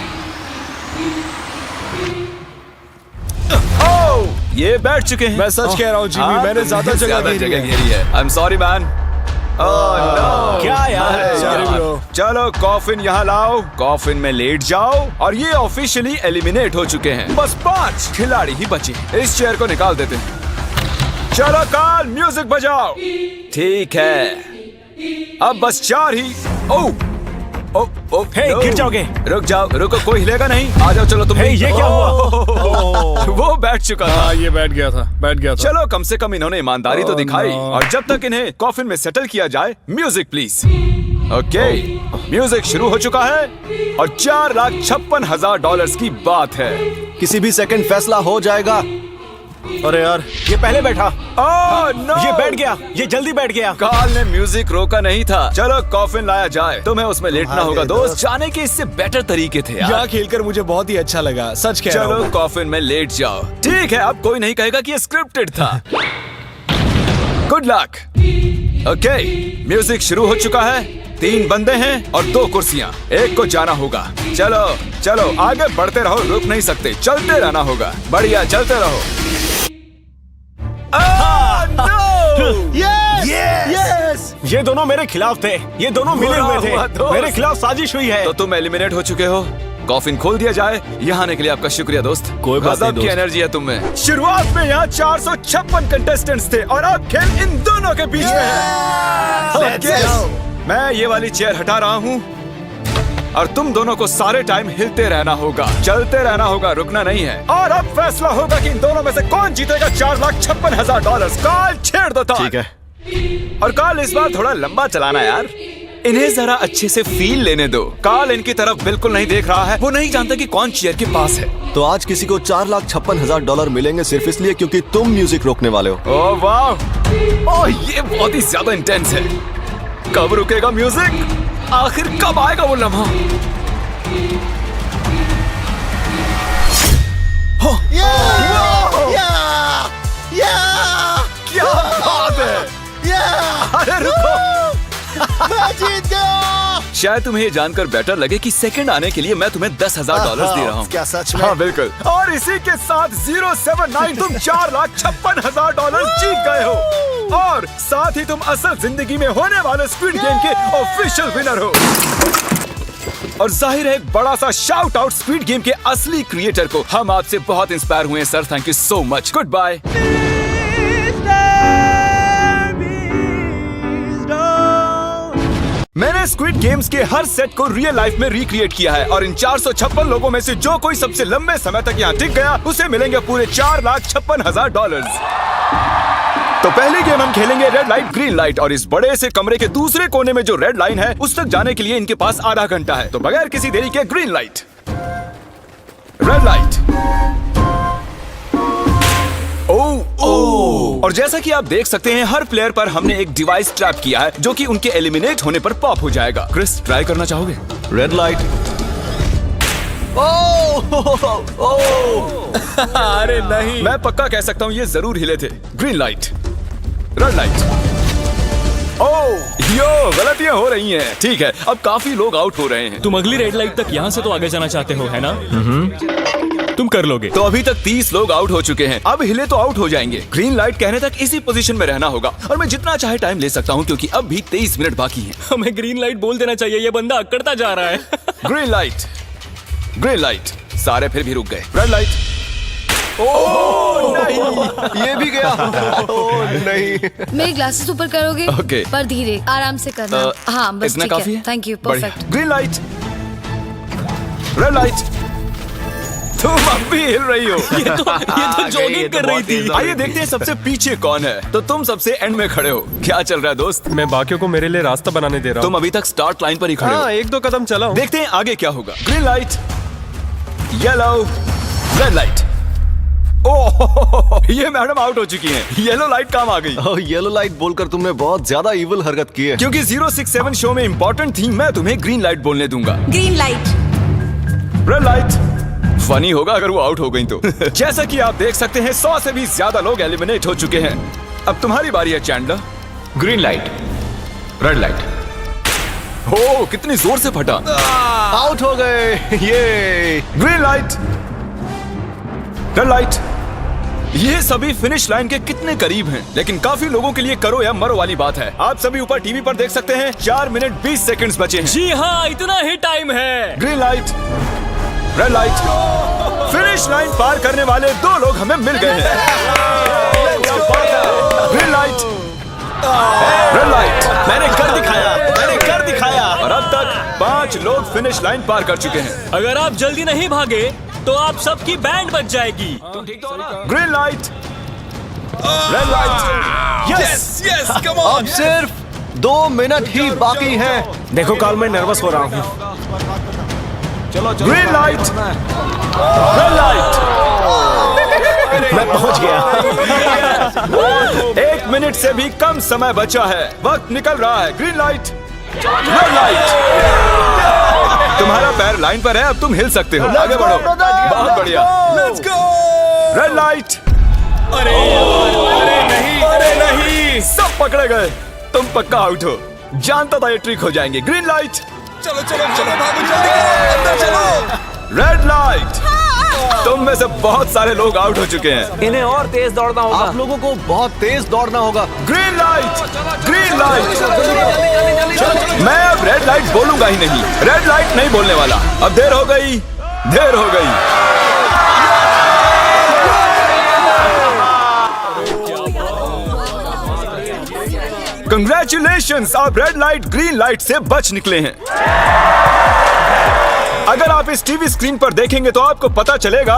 ओह, ये बैठ चुके हैं। मैं सच कह रहा हूँ जिमी, हाँ, मैंने ज्यादा जगह घेरी है। घेरी है। I am sorry man. क्या यार? Sorry, bro. चलो कॉफिन यहाँ लाओ, कॉफिन में लेट जाओ। और ये ऑफिशियली एलिमिनेट हो चुके हैं। बस 5 खिलाड़ी ही बचे। इस चेयर को निकाल देते हैं। चलो कार्ल, म्यूजिक बजाओ। ठीक है, अब बस 4 ही। ओह हे, गिर जाओगे। रुक जाओ, रुको, कोई हिलेगा नहीं। आ जाओ, चलो तुम। हे, ये क्या हुआ? वो बैठ चुका था। हाँ, ये बैठ गया था। चलो कम से कम इन्होंने ईमानदारी तो दिखाई। no. और जब तक इन्हें कॉफिन में सेटल किया जाए, म्यूजिक प्लीज। ओके, म्यूजिक शुरू हो चुका है और $4,56,000 की बात है। किसी भी सेकंड फैसला हो जाएगा। अरे यार, ये पहले बैठा। ओह नो, ये बैठ गया। ये जल्दी बैठ गया। कार्ल ने म्यूजिक रोका नहीं था। चलो कॉफिन लाया जाए। तुम्हें उसमें लेटना होगा दोस्त। जाने के इससे बेटर तरीके थे यार। यहाँ खेलकर मुझे बहुत ही अच्छा लगा, सच कह रहा चलो हूँ। कॉफिन में लेट जाओ। ठीक है, अब कोई नहीं कहेगा कि ये स्क्रिप्टेड था। Good luck. ओके, म्यूजिक शुरू हो चुका है। 3 बंदे हैं और 2 कुर्सियां। एक को जाना होगा। चलो चलो आगे बढ़ते रहो, रुक नहीं सकते, चलते रहना होगा। बढ़िया, चलते रहो। यस! ये दोनों मेरे खिलाफ थे। ये दोनों मिले हुए थे। मेरे खिलाफ साजिश हुई है। तो तुम एलिमिनेट हो चुके हो। कॉफिन खोल दिया जाए। यहाँ आने के लिए आपका शुक्रिया दोस्त। कोई बात नहीं गजब की दोस्त। एनर्जी है तुम में। शुरुआत में यहाँ 456 कंटेस्टेंट्स थे और अब खेल इन दोनों के बीच में है। Okay, मैं ये वाली चेयर हटा रहा हूँ। और तुम दोनों को सारे टाइम हिलते रहना होगा, चलते रहना होगा, रुकना नहीं है। और अब फैसला होगा कि इन दोनों में से कौन जीतेगा $4,56,000। कार्ल छेड़ दो ताल। ठीक है। और कार्ल इस बार थोड़ा लंबा चलाना यार, इन्हें जरा अच्छे से फील लेने दो। कार्ल इनकी तरफ बिल्कुल नहीं देख रहा है, वो नहीं जानता कि कौन चेयर के पास है। तो आज किसी को $4,56,000 मिलेंगे सिर्फ इसलिए क्योंकि तुम म्यूजिक रोकने वाले हो। ओह वाह, ओह ये बहुत ही ज्यादा इंटेंस है। कब रुकेगा म्यूजिक? आखिर कब आएगा वो लम्हा? क्या बात है? अरे रुको, मैं जीत गया। शायद तुम्हें ये जानकर बेटर लगे कि सेकंड आने के लिए मैं तुम्हें $10,000 दे रहा हूँ। क्या सच में? हाँ बिल्कुल। और इसी के साथ 079 तुम $4,56,000 जीत गए हो और साथ ही तुम असल जिंदगी में होने वाले स्क्विड गेम के ऑफिशियल विनर हो। और जाहिर है एक बड़ा सा शाउट आउट स्क्विड गेम के असली क्रिएटर को। हम आपसे बहुत इंस्पायर हुए हैं sir, thank you so much. Goodbye. मैंने स्क्विड गेम्स के हर सेट को रियल लाइफ में रिक्रिएट किया है और इन 456 लोगों में से जो कोई सबसे लंबे समय तक यहाँ टिक गया उसे मिलेंगे पूरे $4,56,000। तो पहली गेम हम खेलेंगे रेड लाइट ग्रीन लाइट और इस बड़े से कमरे के दूसरे कोने में जो रेड लाइन है उस तक जाने के लिए इनके पास आधा घंटा है। तो बगैर किसी देरी के ग्रीन लाइट, रेड लाइट। ओह, और जैसा कि आप देख सकते हैं हर प्लेयर पर हमने एक डिवाइस ट्रैप किया है जो कि उनके एलिमिनेट होने पर पॉप हो जाएगा। क्रिस ट्राई करना चाहोगे? Red light. अरे नहीं, मैं पक्का कह सकता हूँ ये जरूर हिले थे। Green light, red light. Oh yo, गलतियां हो रही हैं। ठीक है, अब काफी लोग आउट हो रहे हैं। तुम अगली रेड लाइट तक यहाँ से तो आगे जाना चाहते हो, है ना? तुम कर लोगे। तो अभी तक 30 लोग आउट हो चुके हैं, अब हिले तो आउट हो जाएंगे। ग्रीन लाइट कहने तक इसी पोजीशन में रहना होगा और मैं जितना चाहे टाइम ले सकता हूँ क्योंकि अब भी 23 मिनट बाकी हैं। हमें ग्रीन लाइट बोल देना चाहिए, ये बंदा अकड़ता जा रहा है। Green light, green light. सारे फिर भी रुक गए। Red light. ओह नहीं, ये भी गया। ओह नहीं। मेरे ग्लासेस ऊपर करोगे? ओके। पर धीरे, आराम से करना। हाँ बस इतना ठीक काफी है। है? थैंक यू, बढ़िया। Perfect. Green light, red light. तुम अब भी हिल रही हो। ये तो जॉगिंग कर रही थी। आइए देखते हैं सबसे पीछे कौन है। तो तुम सबसे एंड में खड़े हो। क्या चल रहा है दोस्त? मैं बाकियों को मेरे लिए रास्ता बनाने दे रहा हूँ। तुम अभी तक स्टार्ट लाइन पर ही खड़े हो। हाँ, 1-2 कदम चला हूँ। देखते हैं आगे क्या होगा। Green light, yellow, red light. Oh ये मैडम आउट हो चुकी हैं। येलो लाइट काम आ गई। ओह, येलो लाइट बोलकर तुमने बहुत ज्यादा इविल हरकत की है। क्योंकि 067 शो में इंपॉर्टेंट थी, मैं तुम्हें ग्रीन लाइट बोलने दूंगा। Green light. Red light. Funny होगा अगर वो आउट हो गई तो। जैसा कि आप देख सकते हैं 100 से भी ज्यादा लोग एलिमिनेट हो चुके हैं। अब तुम्हारी बारी है Chandler. Green light, red light. हो कितनी जोर से फटा। आउट हो गए। ये ग्रीन लाइट, रेड लाइट। ये सभी फिनिश लाइन के कितने करीब हैं, लेकिन काफी लोगों के लिए करो या मरो वाली बात है। आप सभी ऊपर टीवी पर देख सकते हैं 4 मिनट 20 सेकंड्स बचे हैं। जी हाँ, इतना ही टाइम है। Green light, red light. Finish line पार करने वाले 2 लोग हमें मिल गए हैं। Green light, red light. मैंने कर दिखाया, मैंने कर दिखाया। और अब तक 5 लोग फिनिश लाइन पार कर चुके हैं। अगर आप जल्दी नहीं भागे तो आप सबकी बैंड बच जाएगी। Green light, red light. Yes yes, come on. अब सिर्फ 2 मिनट ही बाकी हैं। देखो काल, मैं नर्वस हो रहा हूँ। Green light, red light. मैं पहुंच गया। 1 मिनट से भी कम समय बचा है, वक्त निकल रहा है। Green light, red light. तुम्हारा पैर लाइन पर है, अब तुम हिल सकते हो। आगे बढ़ो। बहुत बढ़िया। Let's go. Red light. अरे नहीं, अरे नहीं, सब पकड़े गए। तुम पक्का आउट हो। जानता था ये ट्रिक हो जाएंगे। Green light. चलो चलो चलो, भागो जल्दी, अंदर चलो। Red light. तुम में से बहुत सारे लोग आउट हो चुके हैं। इन्हें और तेज दौड़ना होगा। आप लोगों को बहुत तेज दौड़ना होगा। Green light, green light. मैं अब रेड लाइट बोलूंगा ही नहीं। रेड लाइट नहीं बोलने वाला। अब देर हो गई, देर हो गई। कंग्रेचुलेशंस, आप रेड लाइट ग्रीन लाइट से बच निकले हैं। आप इस टीवी स्क्रीन पर देखेंगे तो आपको पता चलेगा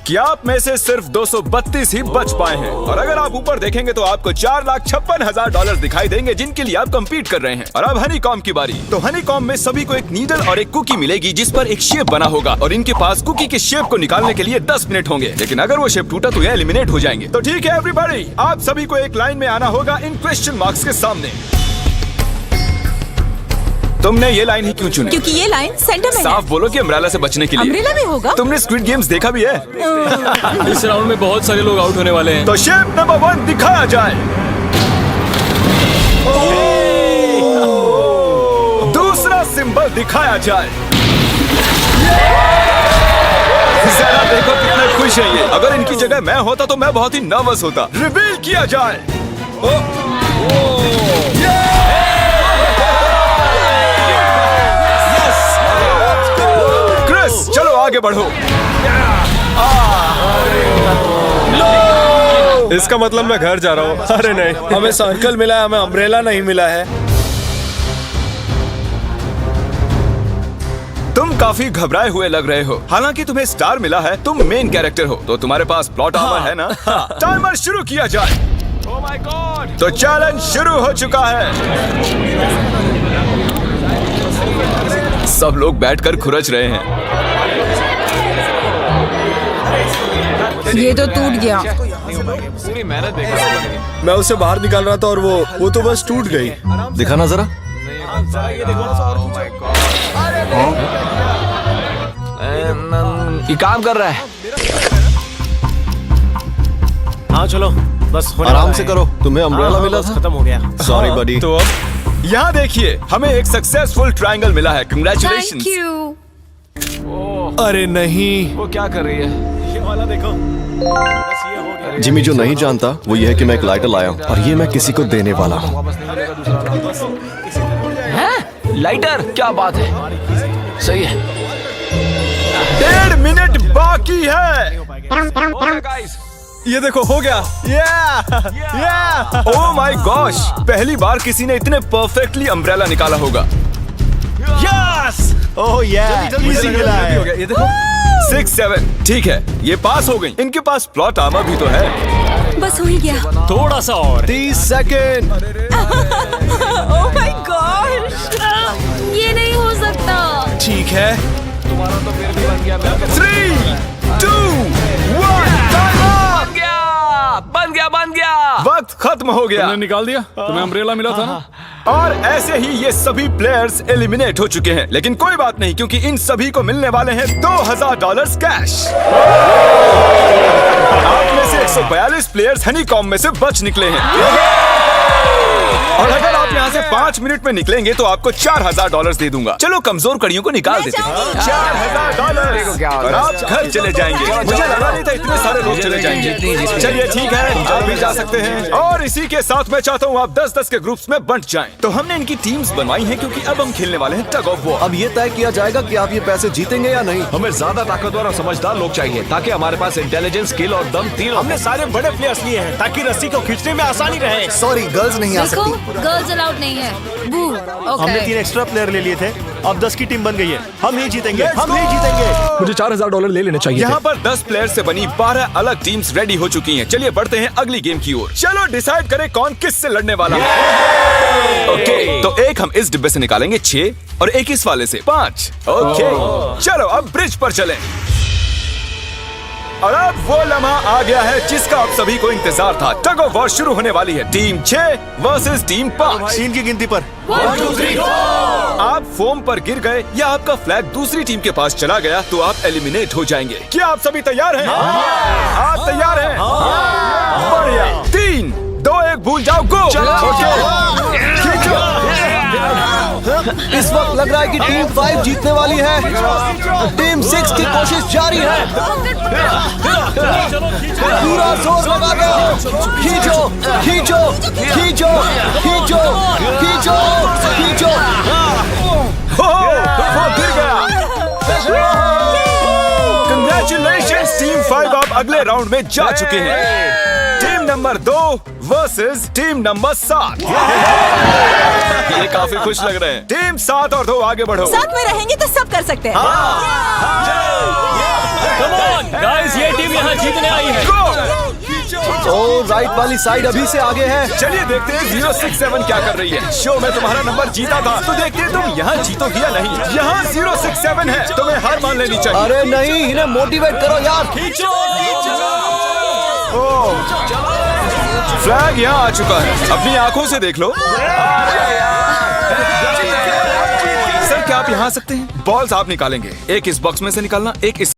कि आप में से सिर्फ 232 ही बच पाए हैं। और अगर आप ऊपर देखेंगे तो आपको $4,56,000 दिखाई देंगे जिनके लिए आप कम्पीट कर रहे हैं। और अब हनीकॉम्ब की बारी। तो हनीकॉम्ब में सभी को एक नीडल और एक कुकी मिलेगी जिस पर एक शेप बना होगा और इनके पास कुकी के शेप को निकालने के लिए 10 मिनट होंगे। लेकिन अगर वो शेप टूटा तो ये एलिमिनेट हो जाएंगे। तो ठीक है एवरीबॉडी, आप सभी को एक लाइन में आना होगा इन क्वेश्चन मार्क्स के सामने। तुमने ये लाइन ही क्यों चुनी? क्योंकि ये लाइन सेंटर में साफ बोलो कि अम्ब्रेला से बचने के लिए। अम्ब्रेला भी होगा? तुमने स्क्विड गेम्स देखा भी है? इस राउंड में बहुत सारे लोग आउट होने वाले हैं। तो शेप नंबर 1 दिखाया जाए। दूसरा सिंबल दिखाया जाए। जरा देखो कितने खुश हैं ये। अगर इनकी जगह मैं होता तो मैं बहुत ही नर्वस होता। रिवील किया जाए। क्रिस, चलो आगे बढ़ो। इसका मतलब मैं घर जा रहा हूँ। अरे नहीं, हमें सर्कल मिला है, हमें अम्ब्रेला नहीं मिला है। तुम काफी घबराए हुए लग रहे हो। हालांकि तुम्हें स्टार मिला है, तुम मेन कैरेक्टर हो, तो तुम्हारे पास प्लॉट आर्मर है ना? टाइमर शुरू किया जाए। Oh my God! तो चैलेंज शुरू हो चुका है। सब लोग बैठकर खुरच रहे हैं। ये तो टूट गया। मैं उसे बाहर निकाल रहा था और वो तो बस टूट गई। दिखाना जरा। ये काम कर रहा है। हाँ चलो, बस आराम से करो। तुम्हें अम्ब्रेला मिला था? खत्म हो गया। सॉरी बडी। तो अब यहाँ देखिए, हमें एक सक्सेसफुल ट्रायंगल मिला है। कांग्रेचुलेशंस। Thank you. अरे नहीं, वो क्या कर रही है? ये वाला देखो। जिमी जो नहीं जानता वो ये है कि मैं एक लाइटर लाया हूँ और ये मैं किसी को देने वाला हूँ। लाइटर? क्या बात है, सही है। 1.5 मिनट बाकी है। ये देखो, हो गया। ओह माय गॉश, पहली बार किसी ने इतने परफेक्टली अम्ब्रेला निकाला होगा। यस! ओह इजी मिला है। हो गया, ये देखो। 6, 7, ठीक है, ये पास हो गई। इनके पास प्लॉट आर्मर भी तो है। बस हो ही गया। थोड़ा सा और। 30 सेकेंड। Oh my gosh! ये नहीं हो सकता। ठीक है। तुम्हारा तो फिर भी बन गया। 3, 2, 1, बन गया। वक्त खत्म हो गया। तुमने निकाल दिया? तुम्हें अम्ब्रेला मिला था ना? और ऐसे ही ये सभी प्लेयर्स एलिमिनेट हो चुके हैं। लेकिन कोई बात नहीं, क्योंकि इन सभी को मिलने वाले हैं $2,000 कैश। आप में से 142 प्लेयर्स हनीकॉम्ब में से बच निकले हैं। और अगर आप यहाँ से 5 मिनट में निकलेंगे तो आपको $4,000 दे दूंगा। चलो कमजोर कड़ियों को निकाल देते हैं। $4,000 और आप घर चले जाएंगे। मुझे लगा नहीं था इतने सारे लोग चले जाएंगे। चलिए ठीक है, आप भी जा सकते हैं। और इसी के साथ मैं चाहता हूँ आप 10-10 के ग्रुप्स में बंट जाएं। तो हमने इनकी टीम्स बनवाई हैं क्योंकि अब हम खेलने वाले हैं टग ऑफ वॉर। अब ये तय किया जाएगा कि आप ये पैसे जीतेंगे या नहीं। हमें ज्यादा ताकतवर और समझदार लोग चाहिए ताकि हमारे पास इंटेलिजेंस, स्किल और दम तीनों। हमने सारे बड़े प्लेयर्स लिए हैं ताकि रस्सी को खींचने में आसानी रहे। सॉरी, गर्ल्स नहीं आ देखो, सकती। गर्ल्स अलाउड नहीं है। बू। हमने 3 एक्स्ट्रा प्लेयर ले लिए थे, अब 10 की टीम बन गई है। हम ही जीतेंगे, हम ही जीतेंगे। मुझे $4,000 ले लेने चाहिए। यहाँ पर 10 प्लेयर से बनी 12 अलग टीम्स रेडी हो चुकी हैं। चलिए बढ़ते हैं अगली गेम की ओर। चलो डिसाइड करें कौन किस से लड़ने वाला है। ओके, तो एक हम इस डिब्बे से निकालेंगे 6 और एक इस वाले से 5। ओके, चलो अब ब्रिज पर चलें। और अब वो लम्हा आ गया है जिसका आप सभी को इंतजार था। टग ऑफ वॉर शुरू होने वाली है। Team 6 versus team 5। 3 की गिनती पर 1, 2, 3, 4। आप फोम पर गिर गए या आपका फ्लैग दूसरी टीम के पास चला गया तो आप एलिमिनेट हो जाएंगे। क्या आप सभी तैयार हैं? आप तैयार हैं? बढ़िया। 3, 2, 1 भूल जाओ, गो। इस वक्त लग रहा है कि टीम 5 जीतने वाली है। टीम 6 की कोशिश जारी है। पूरा जोर लगा दो। खींचो, खींचो, खींचो, खींचो, खींचो, खींचो। वो गिर गया। कंग्रेचुलेशंस टीम 5, आप अगले राउंड में जा चुके हैं। Team number 2 versus team number 7। ये काफी खुश लग रहे हैं। टीम 7 और 2 आगे बढ़ो। साथ में रहेंगे तो सब कर सकते हैं। कम ऑन गाइस, ये टीम यहाँ जीतने आई है। तो राइट वाली साइड अभी से आगे है। चलिए देखते हैं 067 क्या कर रही है। शो में तुम्हारा नंबर जीता था, तो देखते हैं तुम यहाँ जीतोगी या नहीं। यहाँ 067 है, तुम्हें हार मान लेनी चाहिए। अरे नहीं, इन्हें मोटिवेट करो यार। फ्लैग यहाँ आ चुका है, अपनी आंखों से देख लो। सर क्या आप यहाँ आ सकते हैं? बॉल्स आप निकालेंगे, एक इस बॉक्स में से निकालना, एक इस